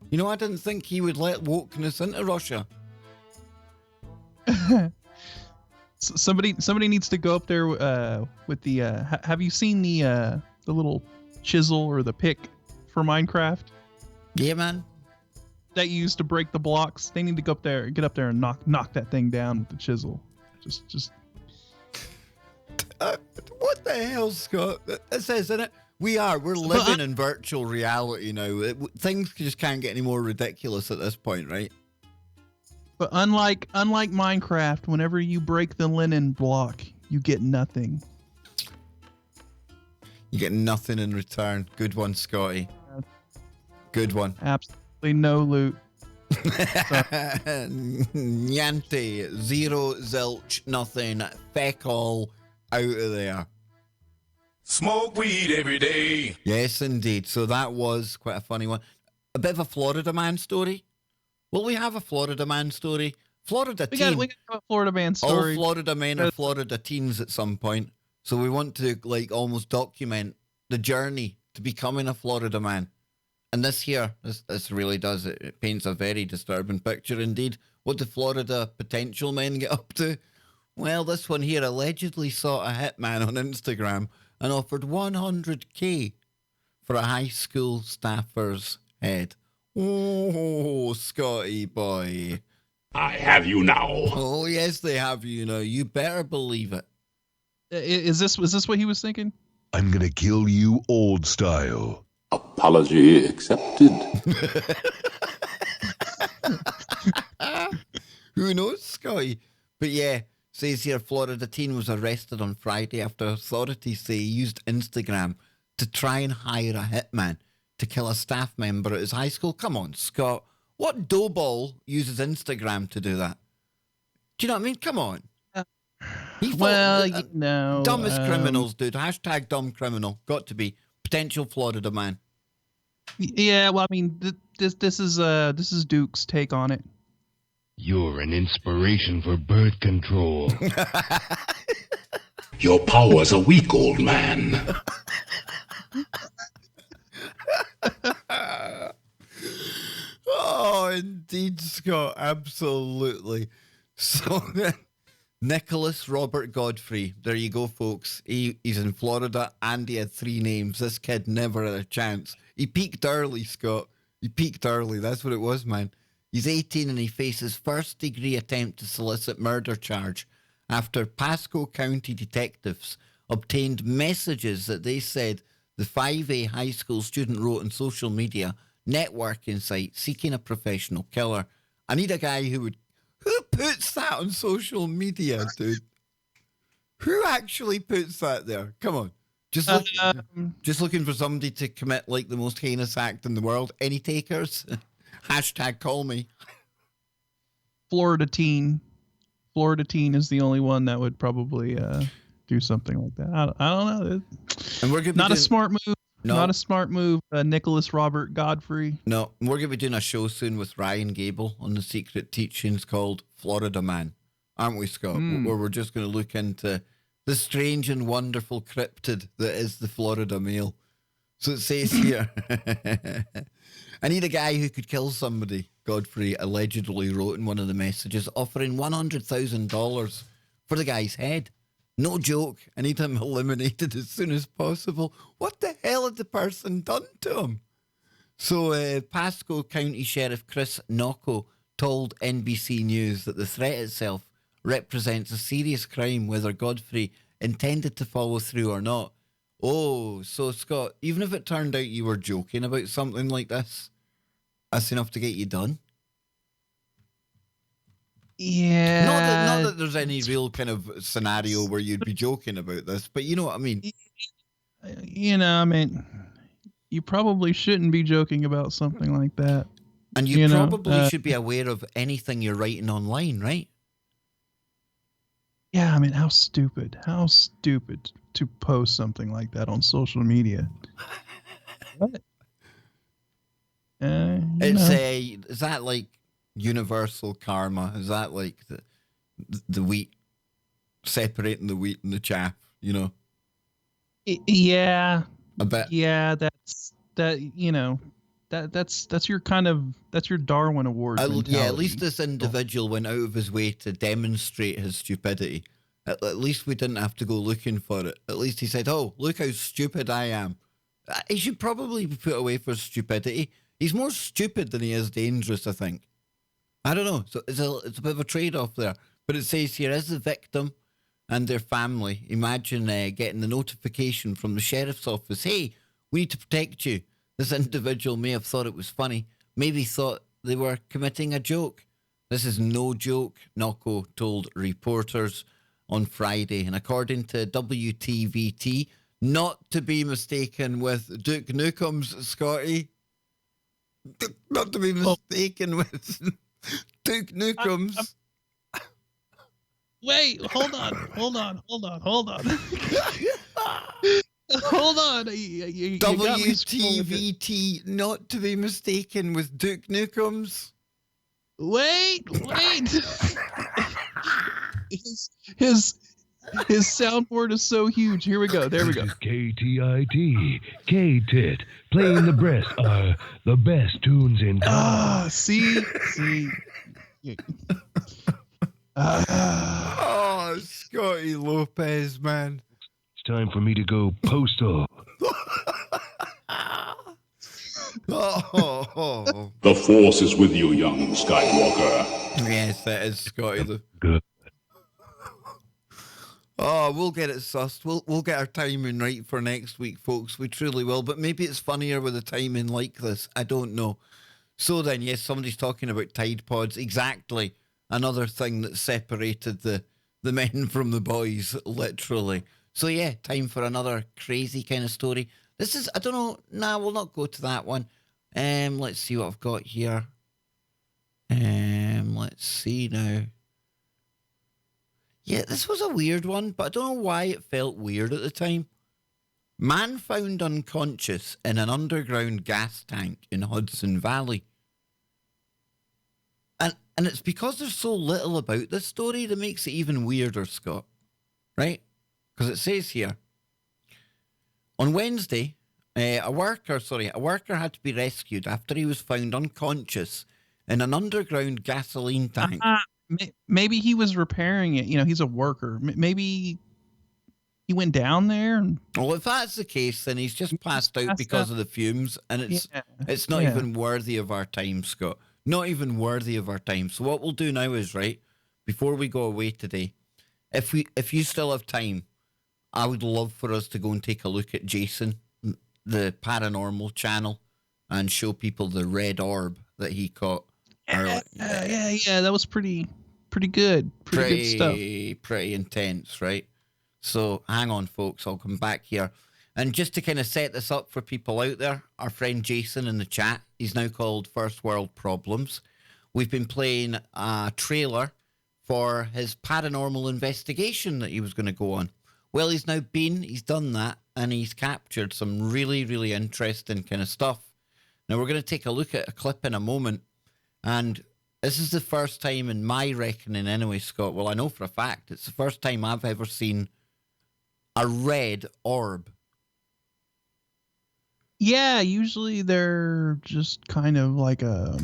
You know, I didn't think he would let wokeness into Russia. Somebody needs to go up there with the. Have you seen the little chisel or the pick for Minecraft? Yeah, man. That you used to break the blocks. They need to go up there, get up there, and knock that thing down with the chisel. Just. What the hell, Scott? It says in it. We're living in virtual reality now. Things just can't get any more ridiculous at this point, right? But unlike Minecraft, whenever you break the linen block, you get nothing. You get nothing in return. Good one, Scotty. Good one. Absolutely no loot. Niente, zero, zilch, nothing, feck all, out of there. Smoke weed every day. Yes, indeed. So that was quite a funny one. A bit of a Florida man story. Will we have a Florida man story? Florida teen. We got a Florida man story. All Florida men are Florida teens at some point. So we want to almost document the journey to becoming a Florida man. And this really does. It paints a very disturbing picture indeed. What do Florida potential men get up to? Well, this one here allegedly sought a hitman on Instagram and offered $100K for a high school staffer's head. Oh, Scotty boy. I have you now. Oh, yes, they have you now. You better believe it. Was this what he was thinking? I'm going to kill you old style. Apology accepted. Who knows, Scotty? But yeah, says here Florida teen was arrested on Friday after authorities say he used Instagram to try and hire a hitman to kill a staff member at his high school. Come on, Scott. What doughball uses Instagram to do that? Do you know what I mean? Come on. Dumbest criminals, dude. Hashtag dumb criminal. Got to be. Potential Florida man. Yeah, well, I mean, this is Duke's take on it. You're an inspiration for birth control. Your powers are weak, old man. Oh, indeed, Scott. Absolutely. So Nicholas Robert Godfrey. There you go, folks. He's in Florida, and he had 3 names. This kid never had a chance. He peaked early, Scott. He peaked early. That's what it was, man. He's 18 and he faces first-degree attempt to solicit murder charge after Pasco County detectives obtained messages that they said the 5A high school student wrote on social media networking site seeking a professional killer. I need a guy who puts that on social media, dude? Who actually puts that there? Come on. Just looking for somebody to commit like the most heinous act in the world. Any takers? Hashtag call me. Florida teen. Florida teen is the only one that would probably do something like that. I don't know. And we're not a smart move. No. Not a smart move. Nicholas Robert Godfrey. No, we're going to be doing a show soon with Ryan Gable on the Secret Teachings called Florida Man, aren't we, Scott? Where we're just going to look into the strange and wonderful cryptid that is the Florida male. So it says here, I need a guy who could kill somebody, Godfrey allegedly wrote in one of the messages, offering $100,000 for the guy's head. No joke. I need him eliminated as soon as possible. What the hell had the person done to him? So Pasco County Sheriff Chris Nocco told NBC News that the threat itself represents a serious crime, whether Godfrey intended to follow through or not. Oh, so Scott, even if it turned out you were joking about something like this, that's enough to get you done? Yeah. Not that there's any real kind of scenario where you'd be joking about this, but you know what I mean? You know, I mean, you probably shouldn't be joking about something like that. And you probably should be aware of anything you're writing online, right? Yeah, I mean, how stupid to post something like that on social media. What? Is that like universal karma? Is that like the wheat, separating the wheat and the chaff, you know? Yeah. I bet. Yeah, that's your kind of, that's your Darwin Award mentality. Yeah, at least this individual went out of his way to demonstrate his stupidity. At least we didn't have to go looking for it. At least he said, oh, look how stupid I am. He should probably be put away for stupidity. He's more stupid than he is dangerous, I think. I don't know. So it's a bit of a trade-off there. But it says here, as the victim and their family, imagine getting the notification from the sheriff's office, hey, we need to protect you. This individual may have thought it was funny, maybe thought they were committing a joke. This is no joke, Nocco told reporters on Friday. And according to WTVT, not to be mistaken with Duke Nukem's, Scotty. Not to be mistaken with Duke Nukem's. Wait, hold on. Hold on. WTVT, not to be mistaken with Duke Nukem's. Wait. His soundboard is so huge. Here we go. There we go. KTIT, K-Tit, playing the breast are the best tunes in town. See. Oh, Scotty Lopez, man. It's time for me to go postal. The Force is with you, young Skywalker. Yes, that is Scotty. Good. Oh, we'll get it sussed. We'll get our timing right for next week, folks. We truly will. But maybe it's funnier with a timing like this. I don't know. So then, yes, somebody's talking about Tide Pods. Exactly. Another thing that separated the men from the boys, literally. So yeah, time for another crazy kind of story. This is, I don't know. Nah, we'll not go to that one. Let's see what I've got here. Let's see now. Yeah, this was a weird one, but I don't know why it felt weird at the time. Man found unconscious in an underground gas tank in Hudson Valley. And it's because there's so little about this story that makes it even weirder, Scott. Right? Because it says here, on Wednesday, a worker had to be rescued after he was found unconscious in an underground gasoline tank. maybe he was repairing it. You know, he's a worker. Maybe he went down there. And well, if that's the case, then he's just passed out because of the fumes, and it's not even worthy of our time, Scott. Not even worthy of our time. So what we'll do now is, right, before we go away today, if you still have time, I would love for us to go and take a look at Jason, the paranormal channel, and show people the red orb that he caught. Yeah, that was pretty good. Pretty good stuff. Pretty intense, right? So hang on, folks. I'll come back here. And just to kind of set this up for people out there, our friend Jason in the chat, he's now called First World Problems. We've been playing a trailer for his paranormal investigation that he was going to go on. Well, he's done that, and he's captured some really, really interesting kind of stuff. Now, we're going to take a look at a clip in a moment, and this is the first time in my reckoning anyway, Scott. Well, I know for a fact it's the first time I've ever seen a red orb. Yeah, usually they're just kind of like a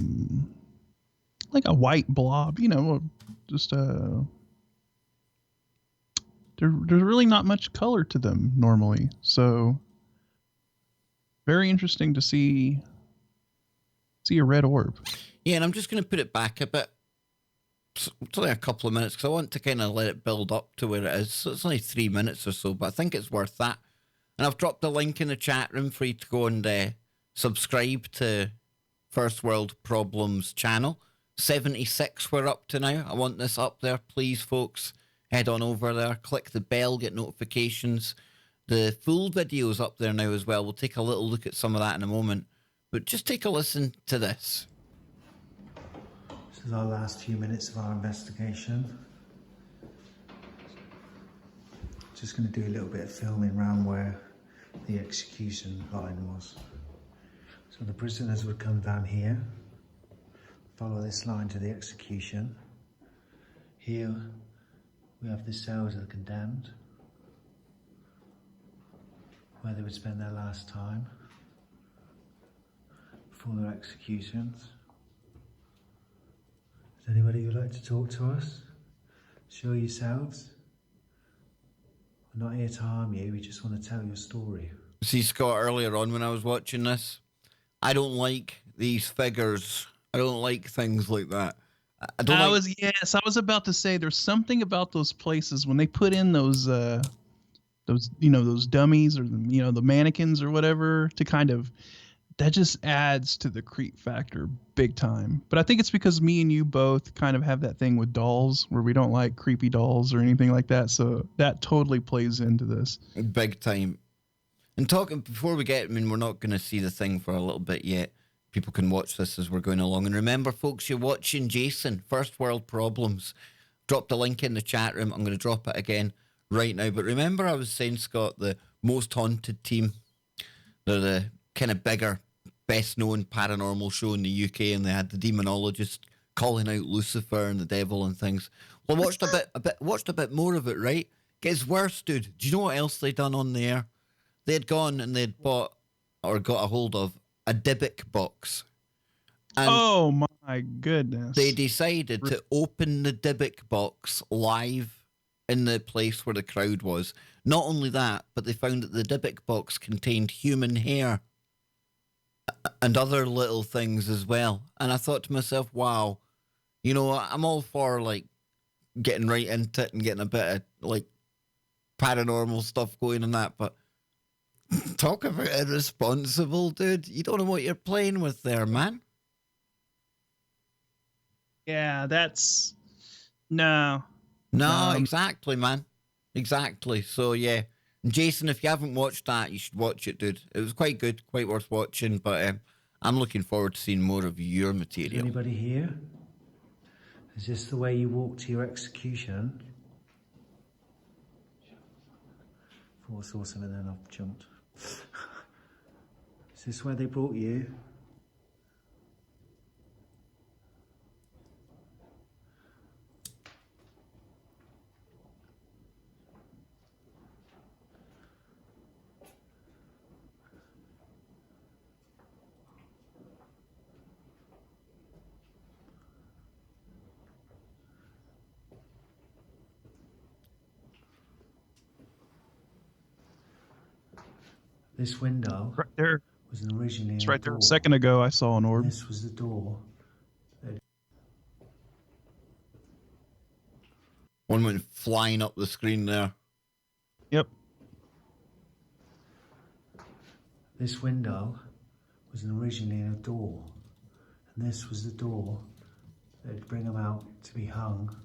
white blob, you know, just there's really not much color to them normally. So very interesting to see a red orb. Yeah, and I'm just going to put it back a bit. It's only a couple of minutes because I want to kind of let it build up to where it is. So it's only 3 minutes or so, but I think it's worth that. And I've dropped a link in the chat room for you to go and subscribe to First World Problems channel. 76 we're up to now. I want this up there. Please, folks, head on over there. Click the bell, get notifications. The full video's up there now as well. We'll take a little look at some of that in a moment. But just take a listen to this. This is our last few minutes of our investigation. Just going to do a little bit of filming around where the execution line was. So the prisoners would come down here, follow this line to the execution. Here we have the cells of the condemned, where they would spend their last time before their executions. Is anybody who'd like to talk to us? Show yourselves. We're not here to harm you, we just want to tell your story. See, Scott, earlier on when I was watching this, I don't like these figures. I don't like things like that. I was about to say there's something about those places when they put in those dummies or the mannequins or whatever to kind of, that just adds to the creep factor big time. But I think it's because me and you both kind of have that thing with dolls where we don't like creepy dolls or anything like that. So that totally plays into this. Big time. And talking, before we get, we're not going to see the thing for a little bit yet. People can watch this as we're going along. And remember, folks, you're watching Jason, First World Problems. Drop the link in the chat room. I'm going to drop it again right now. But remember I was saying, Scott, the Most Haunted team, they're the kind of bigger, best-known paranormal show in the UK, and they had the demonologist calling out Lucifer and the devil and things. Well, I watched a bit more of it, right? Gets worse, dude. Do you know what else they done on the air? They had gone and they'd bought or got a hold of a Dybbuk box. And oh my goodness. They decided to open the Dybbuk box live in the place where the crowd was. Not only that, but they found that the Dybbuk box contained human hair and other little things as well. And I thought to myself, wow, I'm all for like getting right into it and getting a bit of like paranormal stuff going and that, but talk about irresponsible, dude. You don't know what you're playing with there, man. Yeah, that's no, exactly, man. Exactly. So yeah, and Jason, if you haven't watched that, you should watch it, dude. It was quite good, quite worth watching, but I'm looking forward to seeing more of your material. Is anybody here? Is this the way you walk to your execution? Thought I saw something, then I've jumped. Is this where they brought you? This window Right there. was originally It's a right there. door. A second ago, I saw an orb. This was the door. One went flying up the screen there. Yep. This window was originally a door, and this was the door. They'd bring them out to be hung.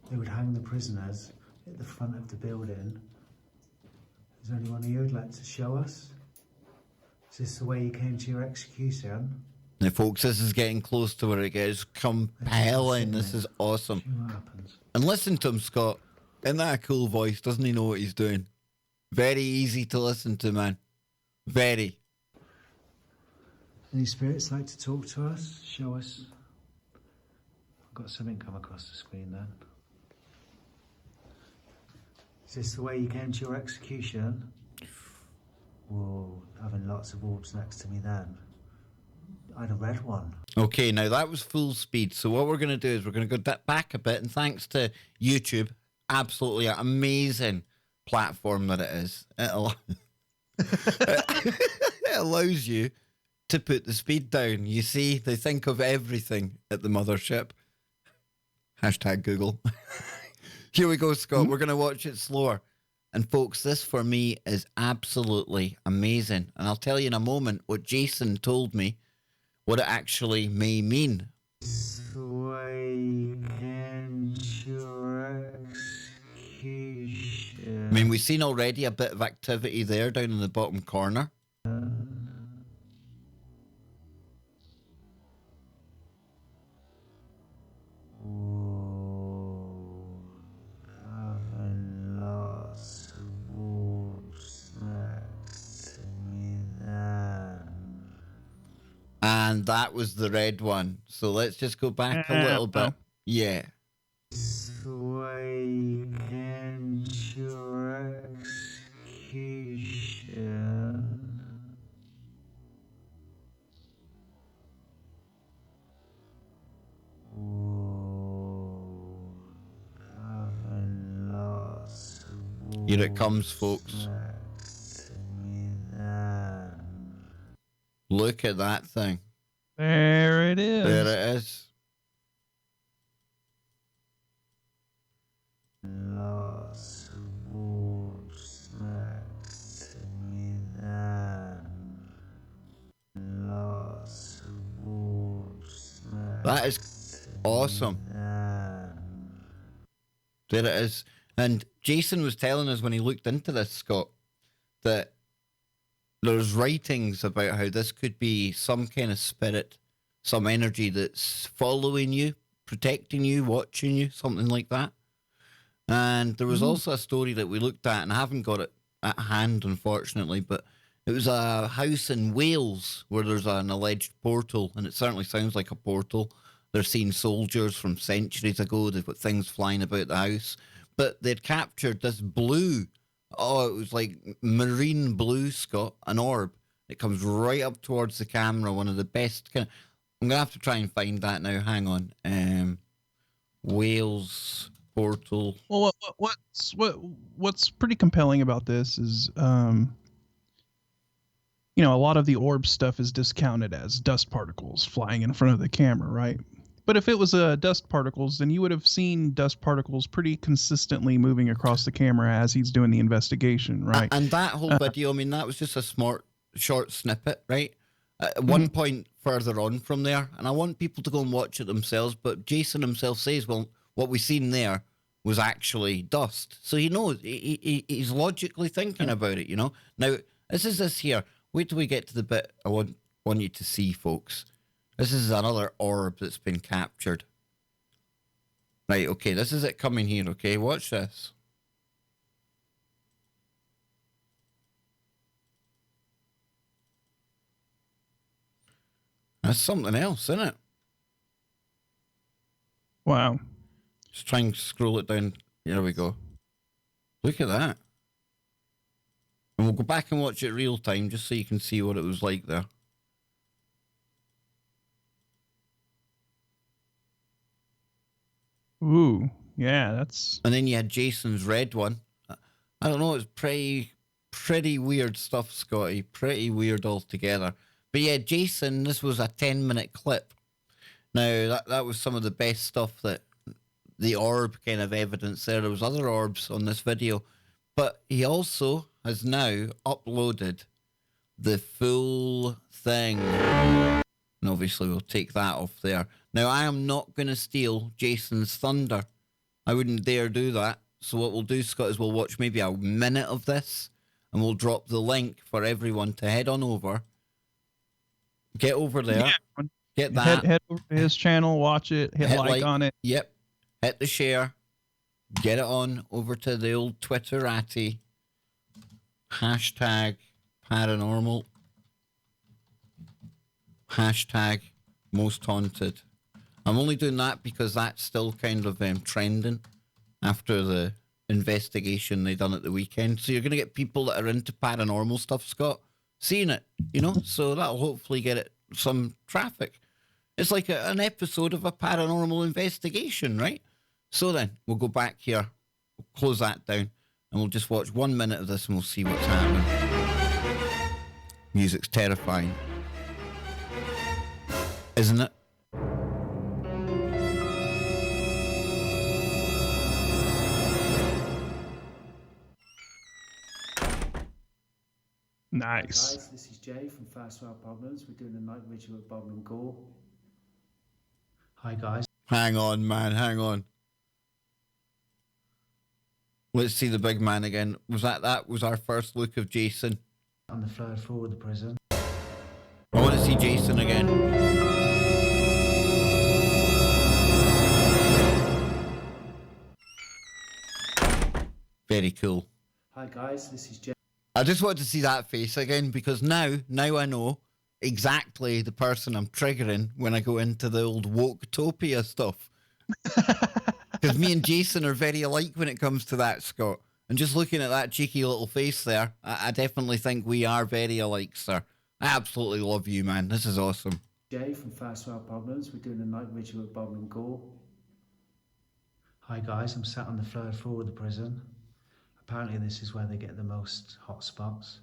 They would hang the prisoners at the front of the building. Is there anyone here who'd like to show us? Is this the way you came to your execution? Now, folks, this is getting close to where it gets compelling. This is awesome. See what happens. And listen to him, Scott. Isn't that a cool voice? Doesn't he know what he's doing? Very easy to listen to, man. Very. Any spirits like to talk to us? Show us. I've got something come across the screen then. Is this the way you came to your execution? Whoa, having lots of orbs next to me then. I had a red one. Okay, now that was full speed. So what we're going to do is we're going to go back a bit. And thanks to YouTube, absolutely amazing platform that it is. It allows you to put the speed down. You see, they think of everything at the mothership. Hashtag Google. Here we go, Scott. We're going to watch it slower. And folks, this for me is absolutely amazing. And I'll tell you in a moment what Jason told me, what it actually may mean. I mean, we've seen already a bit of activity there down in the bottom corner. And that was the red one. So let's just go back a little bit. Yeah. Here it comes, folks. Look at that thing. There it is. There it is. That is awesome. There it is. And Jason was telling us when he looked into this, Scott, that there's writings about how this could be some kind of spirit, some energy that's following you, protecting you, watching you, something like that. And there was also a story that we looked at, and I haven't got it at hand, unfortunately, but it was a house in Wales where there's an alleged portal, and it certainly sounds like a portal. They're seeing soldiers from centuries ago. They've got things flying about the house. But they'd captured this blue. Oh, it was like marine blue, Scott, an orb. It comes right up towards the camera. One of the best kind of, I'm going to have to try and find that now. Hang on. Wales portal. Well, what's pretty compelling about this is, a lot of the orb stuff is discounted as dust particles flying in front of the camera, right? But if it was dust particles, then you would have seen dust particles pretty consistently moving across the camera as he's doing the investigation, right? And that whole video, I mean, that was just a short snippet, right? At one point further on from there, and I want people to go and watch it themselves, but Jason himself says, well, what we seen there was actually dust. So he knows, he's logically thinking about it, Now, this is this here. Wait till we get to the bit I want you to see, folks. This is another orb that's been captured. Right, okay, this is it coming here, okay? Watch this. That's something else, isn't it? Wow. Just try and scroll it down. Here we go. Look at that. And we'll go back and watch it real time just so you can see what it was like there. Ooh, yeah, that's... And then you had Jason's red one. I don't know, it's pretty pretty weird stuff, Scotty. Pretty weird altogether. But yeah, Jason, this was a 10-minute clip. Now, that was some of the best stuff that the orb kind of evidence there. There was other orbs on this video. But he also has now uploaded the full thing. And obviously, we'll take that off there. Now, I am not going to steal Jason's thunder. I wouldn't dare do that. So what we'll do, Scott, is we'll watch maybe a minute of this, and we'll drop the link for everyone to head on over. Get over there. Yeah. Get that. Head over to his channel, watch it, hit like on it. Yep. Hit the share. Get it on over to the old Twitterati. Hashtag paranormal. Hashtag most haunted. I'm only doing that because that's still kind of trending after the investigation they done at the weekend. So you're going to get people that are into paranormal stuff, Scott, seeing it, you know? So that'll hopefully get it some traffic. It's like an episode of a paranormal investigation, right? So then, we'll go back here, we'll close that down, and we'll just watch 1 minute of this and we'll see what's happening. Music's terrifying. Isn't it? Nice. Hi guys, this is Jay from Fast Well Problems. We're doing a night vigil at Bob and Gore. Hi guys. Hang on, man, hang on. Let's see the big man again. That was our first look of Jason. On the third floor of the prison. I want to see Jason again. Very cool. Hi guys, this is Jay. I just wanted to see that face again because now I know exactly the person I'm triggering when I go into the old Woketopia stuff. Because me and Jason are very alike when it comes to that, Scott. And just looking at that cheeky little face there, I definitely think we are very alike, sir. I absolutely love you, man. This is awesome. Jay from Fast Well Problems. We're doing a night vigil at Bob and Gore. Hi guys, I'm sat on the third floor of the prison. Apparently this is where they get the most hot spots.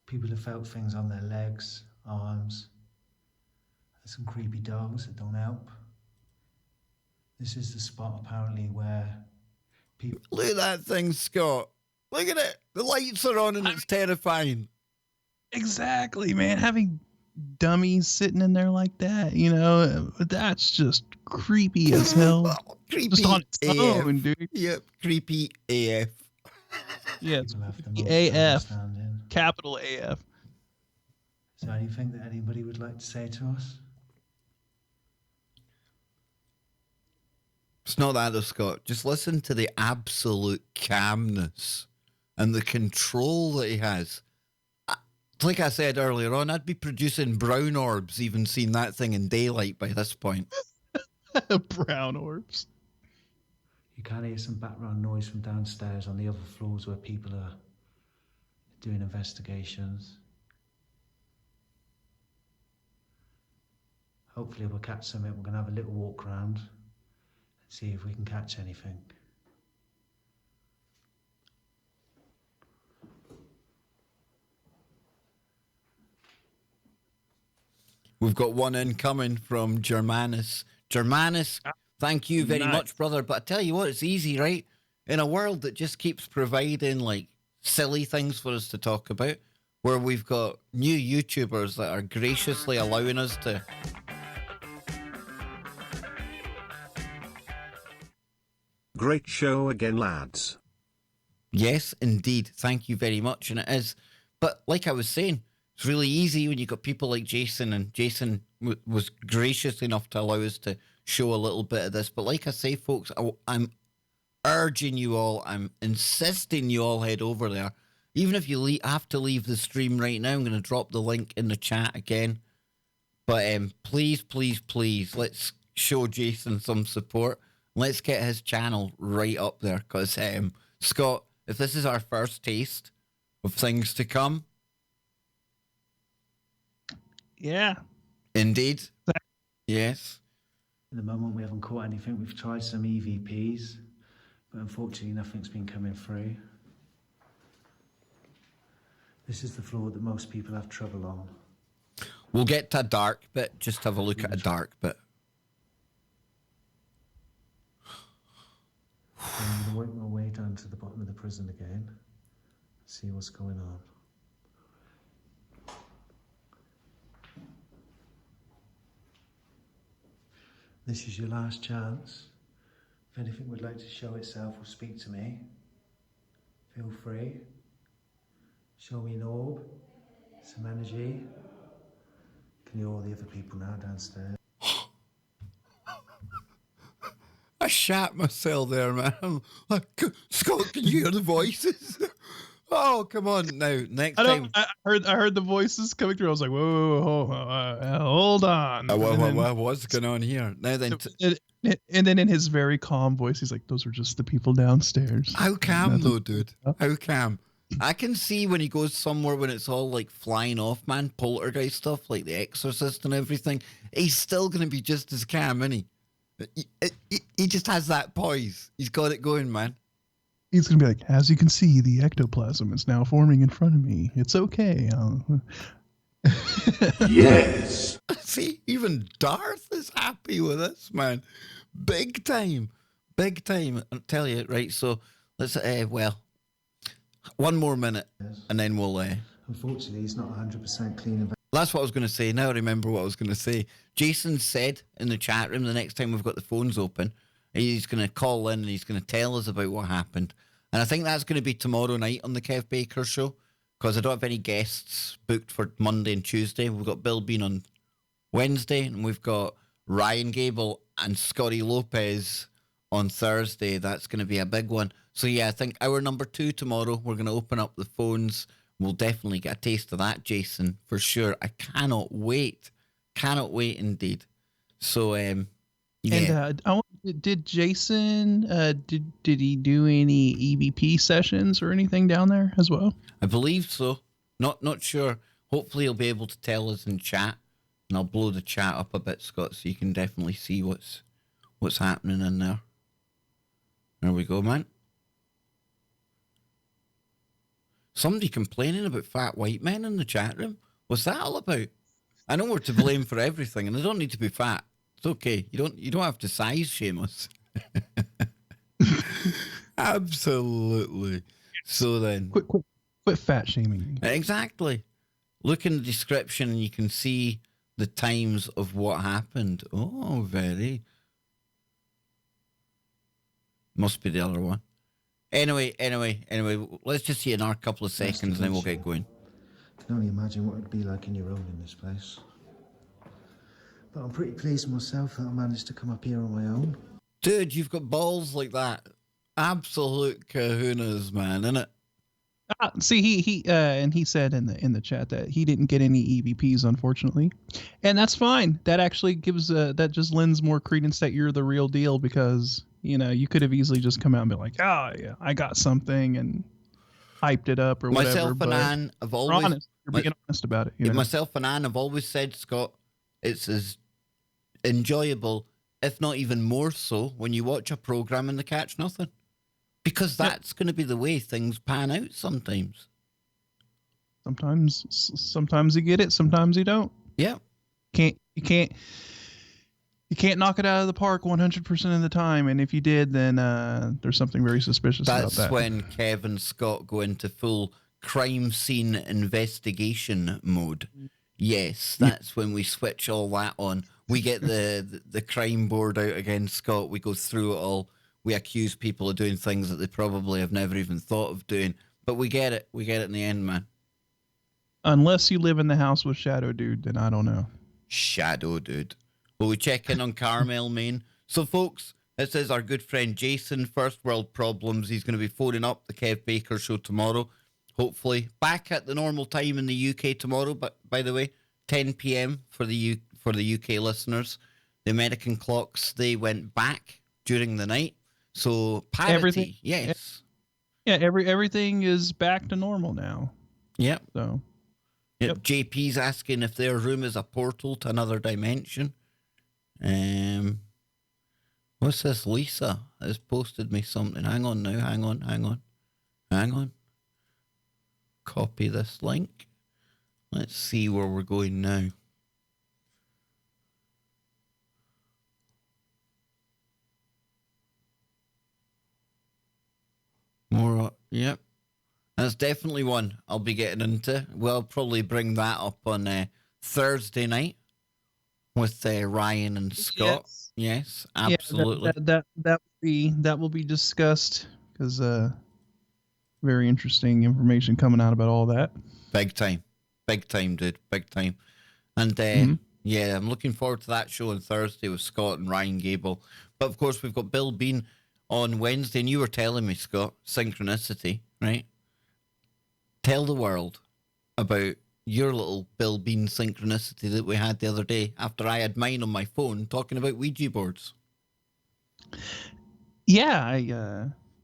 People have felt things on their legs, arms. There's some creepy dogs that don't help. This is the spot apparently where people... Look at that thing, Scott. Look at it. The lights are on and it's terrifying. Exactly, man. Having dummies sitting in there like that, you know, that's just creepy as hell. Creepy just on its AF. own, dude. Yep, creepy AF. Yeah, it's AF. Capital AF. Is there anything that anybody would like to say to us? It's not that though, Scott. Just listen to the absolute calmness and the control that he has. Like I said earlier on, I'd be producing brown orbs even seeing that thing in daylight by this point. Brown orbs. You can hear some background noise from downstairs on the other floors where people are doing investigations. Hopefully we'll catch something. We're going to have a little walk around and see if we can catch anything. We've got one incoming from Germanus. Germanus, thank you very much, brother. But I tell you what, it's easy, right? In a world that just keeps providing like silly things for us to talk about, where we've got new YouTubers that are graciously allowing us to... Great show again, lads. Yes, indeed. Thank you very much. And it is. But like I was saying, it's really easy when you've got people like Jason, and Jason was gracious enough to allow us to show a little bit of this. But like I say, folks, I'm urging you all, I'm insisting you all head over there. Even if you have to leave the stream right now, I'm going to drop the link in the chat again. But please, please, please, let's show Jason some support. Let's get his channel right up there. Because, Scott, if this is our first taste of things to come... Yeah. Indeed. Yes. At the moment, we haven't caught anything. We've tried some EVPs, but unfortunately, nothing's been coming through. This is the floor that most people have trouble on. We'll get to a dark bit. Just have a look at a dark bit. I'm going to work my way down to the bottom of the prison again. See what's going on. This is your last chance. If anything would like to show itself or speak to me, feel free. Show me an orb, some energy. Can you hear all the other people now downstairs? I shat myself there, man. I'm like, Scott, can you hear the voices? Oh, come on now. Next time. I heard the voices coming through. I was like, whoa, hold on. What's going on here? Now then. And then in his very calm voice, he's like, those are just the people downstairs. How calm though, dude? How calm? I can see when he goes somewhere when it's all like flying off, man, poltergeist stuff, like The Exorcist and everything. He's still going to be just as calm, isn't he? He just has that poise. He's got it going, man. He's going to be like, as you can see, the ectoplasm is now forming in front of me. It's okay. Yes. See, even Darth is happy with this, man. Big time. Big time. I'll tell you, right? So let's, one more minute and then we'll. Unfortunately, he's not 100% clean about. That's what I was going to say. Now I remember what I was going to say. Jason said in the chat room the next time we've got the phones open, he's going to call in and he's going to tell us about what happened. And I think that's going to be tomorrow night on the Kev Baker show because I don't have any guests booked for Monday and Tuesday. We've got Bill Bean on Wednesday and we've got Ryan Gable and Scotty Lopez on Thursday. That's going to be a big one. So yeah, I think hour number 2 tomorrow, we're going to open up the phones. We'll definitely get a taste of that, Jason, for sure. I cannot wait. Cannot wait indeed. So, yeah. And did Jason, did he do any EVP sessions or anything down there as well? I believe so. Not sure. Hopefully he'll be able to tell us in chat. And I'll blow the chat up a bit, Scott, so you can definitely see what's happening in there. There we go, man. Somebody complaining about fat white men in the chat room. What's that all about? I know we're to blame for everything, and they don't need to be fat. It's okay. You don't have to size shame us. Absolutely. So then, quit fat shaming. Exactly. Look in the description, and you can see the times of what happened. Oh, very. Must be the other one. Anyway, let's just see in our couple of seconds and then we'll get going. I can only imagine what it would be like in your own in this place. But I'm pretty pleased with myself that I managed to come up here on my own. Dude, you've got balls like that. Absolute kahunas, man, innit? See, he said in the chat that he didn't get any EVPs, unfortunately, and that's fine. That actually gives that just lends more credence that you're the real deal because you could have easily just come out and be like, oh yeah, I got something and hyped it up or whatever. Myself and Ann have always you're being honest about it. Myself and Ann have always said, Scott, it's as enjoyable, if not even more so, when you watch a program and they catch nothing. Because that's going to be the way things pan out sometimes. Sometimes you get it, sometimes you don't. Yeah. You can't knock it out of the park 100% of the time, and if you did, then there's something very suspicious about that. That's when Kev and Scott go into full crime scene investigation mode. Yes, that's when we switch all that on. We get the crime board out again, Scott. We go through it all. We accuse people of doing things that they probably have never even thought of doing. But we get it. We get it in the end, man. Unless you live in the house with Shadow Dude, then I don't know. Shadow Dude. Will we check in on Carmel, Maine? So, folks, this is our good friend Jason, First World Problems. He's going to be phoning up the Kev Baker show tomorrow. Hopefully. Back at the normal time in the UK tomorrow, but by the way, 10 p.m. for the UK listeners. The American clocks, they went back during the night. So parity, everything, yes. Yeah, everything is back to normal now. Yep. So yep. JP's asking if their room is a portal to another dimension. What's this? Lisa has posted me something. Hang on now. Hang on. copy this link. Let's see where we're going now. More, yep. That's definitely one I'll be getting into. We'll probably bring that up on Thursday night with Ryan and Scott. Yes, absolutely. Yeah, that will be discussed because very interesting information coming out about all that. Big time, dude, big time. And yeah, I'm looking forward to that show on Thursday with Scott and Ryan Gable. But of course, we've got Bill Bean on Wednesday, and you were telling me, Scott, synchronicity, right? Tell the world about your little Bill Bean synchronicity that we had the other day after I had mine on my phone talking about Ouija boards. Yeah,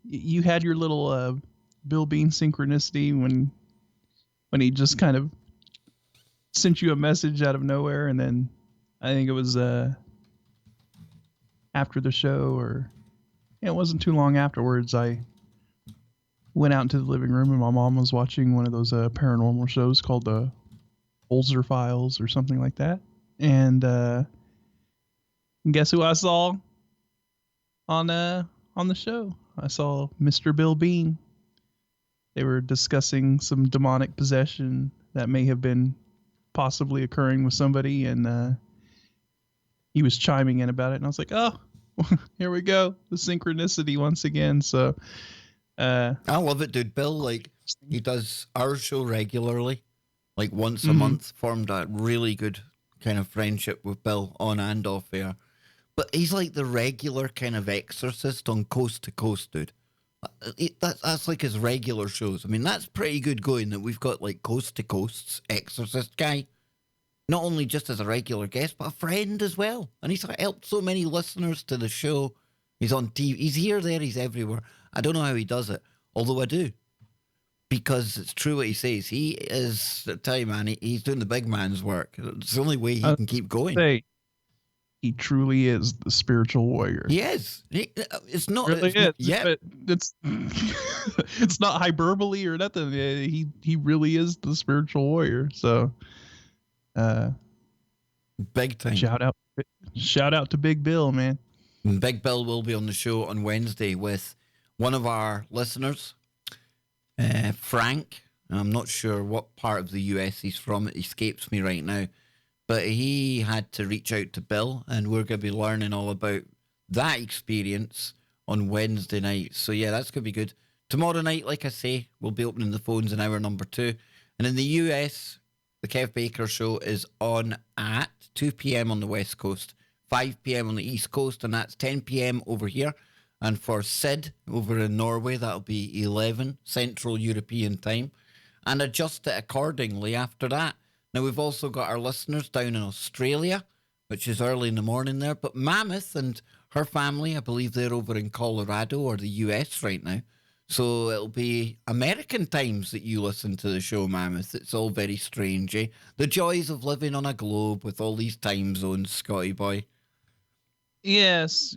you had your little Bill Bean synchronicity when he just kind of sent you a message out of nowhere, and then I think it was after the show, or it wasn't too long afterwards, I went out into the living room and my mom was watching one of those paranormal shows called the Holzer Files or something like that. And guess who I saw on the show? I saw Mr. Bill Bean. They were discussing some demonic possession that may have been possibly occurring with somebody, and he was chiming in about it, and I was like, oh, here we go, the synchronicity once again. So I love it, dude. Bill, like, he does our show regularly, like once a month. Formed a really good kind of friendship with Bill on and off air. But he's like the regular kind of exorcist on Coast to Coast, dude. That's like his regular shows. I mean, that's pretty good going that we've got like Coast to Coast's exorcist guy, not only just as a regular guest, but a friend as well. And he's helped so many listeners to the show. He's on TV. He's here, there, he's everywhere. I don't know how he does it, although I do. Because it's true what he says. He is, I tell you, man, he's doing the big man's work. It's the only way he can keep going. He truly is the spiritual warrior. He is. It's not. Really is. Yeah, it's not hyperbole or nothing. He really is the spiritual warrior. So, big time. Shout out to Big Bill, man. Big Bill will be on the show on Wednesday with one of our listeners, Frank. I'm not sure what part of the US he's from. It escapes me right now. But he had to reach out to Bill, and we're going to be learning all about that experience on Wednesday night. So, yeah, that's going to be good. Tomorrow night, like I say, we'll be opening the phones in hour number 2. And in the US, the Kev Baker Show is on at 2 p.m. on the West Coast, 5 p.m. on the East Coast, and that's 10 p.m. over here. And for Sid over in Norway, that'll be 11 Central European time. And adjust it accordingly after that. Now, we've also got our listeners down in Australia, which is early in the morning there. But Mammoth and her family, I believe they're over in Colorado or the US right now. So it'll be American times that you listen to the show, Mammoth. It's all very strange, eh? The joys of living on a globe with all these time zones, Scotty boy. Yes.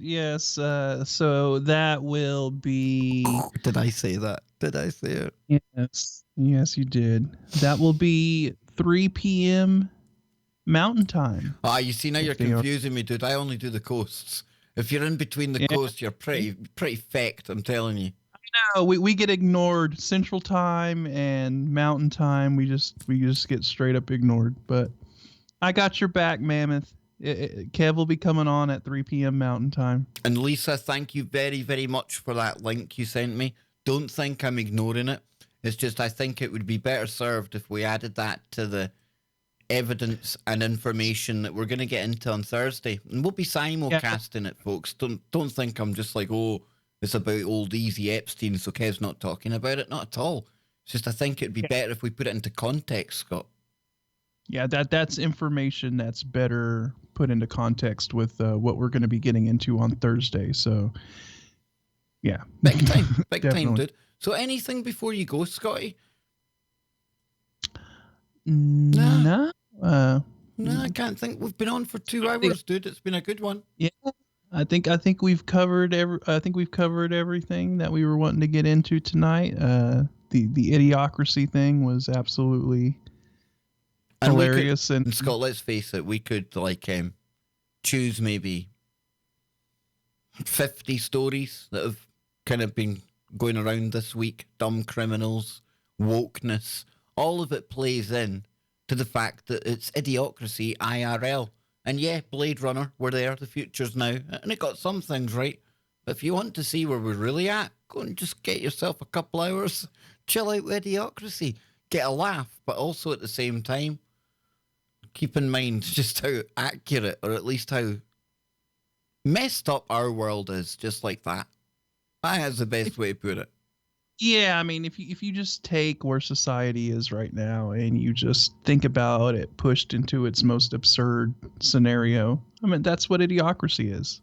So that will be... Did I say that? Did I say it? Yes, you did. That will be 3 p.m. Mountain Time. You see, now you're confusing me, dude. I only do the coasts. If you're in between the coasts, you're pretty fecked, I'm telling you. I know. We get ignored. Central Time and Mountain Time, we just get straight up ignored. But I got your back, Mammoth. Kev will be coming on at 3 p.m. Mountain Time. And Lisa, thank you very, very much for that link you sent me. Don't think I'm ignoring it. It's just I think it would be better served if we added that to the evidence and information that we're going to get into on Thursday. And we'll be simulcasting it, folks. Don't think I'm just like, oh, it's about old Easy Epstein, so Kev's not talking about it. Not at all. It's just I think it'd be better if we put it into context, Scott. Yeah, that's information that's better put into context with what we're going to be getting into on Thursday. So, yeah. Big time, dude. So anything before you go, Scotty? No. No, I can't think. We've been on for 2 hours, dude. It's been a good one. Yeah. I think we've covered everything that we were wanting to get into tonight. the Idiocracy thing was absolutely hilarious. And Scott, let's face it, we could like choose maybe 50 stories that have kind of been going around this week. Dumb criminals, wokeness, all of it plays in to the fact that it's Idiocracy IRL. And yeah, Blade Runner, we're there, the future's now, and it got some things right. But if you want to see where we're really at, go and just get yourself a couple hours, chill out with Idiocracy, get a laugh, but also at the same time, keep in mind just how accurate, or at least how messed up our world is, just like that. I think that's the best way to put it. Yeah, I mean, if you just take where society is right now and you just think about it pushed into its most absurd scenario, I mean, that's what Idiocracy is.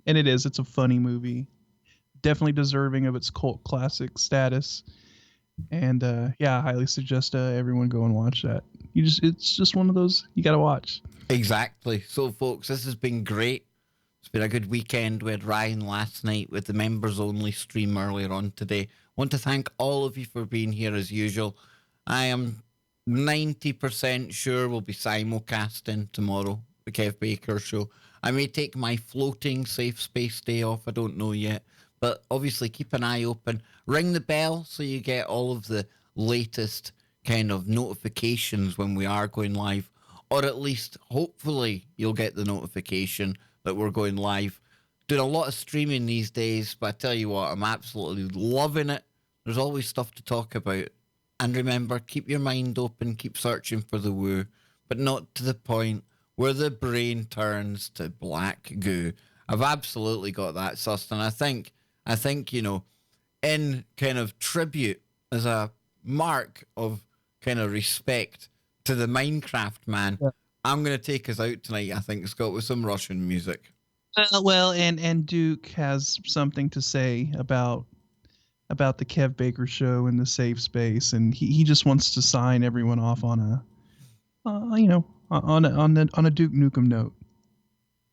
And it is. It's a funny movie. Definitely deserving of its cult classic status. And yeah, I highly suggest everyone go and watch that. It's just one of those you got to watch. Exactly. So, folks, this has been great. It's been a good weekend. We had Ryan last night with the members only stream earlier on today. I want to thank all of you for being here as usual. I am 90% sure we'll be simulcasting tomorrow, the Kev Baker show. I may take my floating safe space day off. I don't know yet. But obviously keep an eye open. Ring the bell so you get all of the latest kind of notifications when we are going live. Or at least, hopefully, you'll get the notification that we're going live. Doing a lot of streaming these days, but I tell you what, I'm absolutely loving it. There's always stuff to talk about. And remember, keep your mind open, keep searching for the woo, but not to the point where the brain turns to black goo. I've absolutely got that sussed, and I think, you know, in kind of tribute, as a mark of kind of respect to the Minecraft man, yeah, I'm going to take us out tonight, I think, Scott, with some Russian music. Well, and Duke has something to say about the Kev Baker show and the safe space, and he just wants to sign everyone off on a on a Duke Nukem note.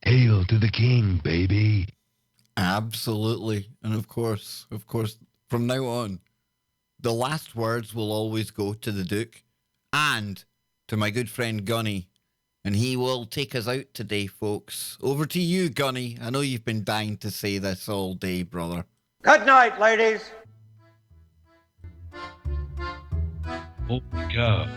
Hail to the king, baby. Absolutely. And of course, from now on, the last words will always go to the Duke and to my good friend Gunny. And he will take us out today, folks. Over to you, Gunny. I know you've been dying to say this all day, brother. Good night, ladies. Oh, God.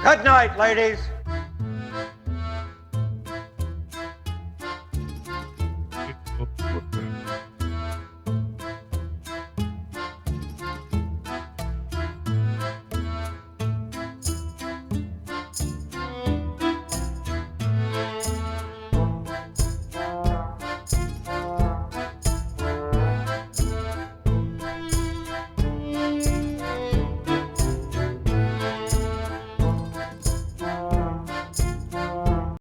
Good night, ladies.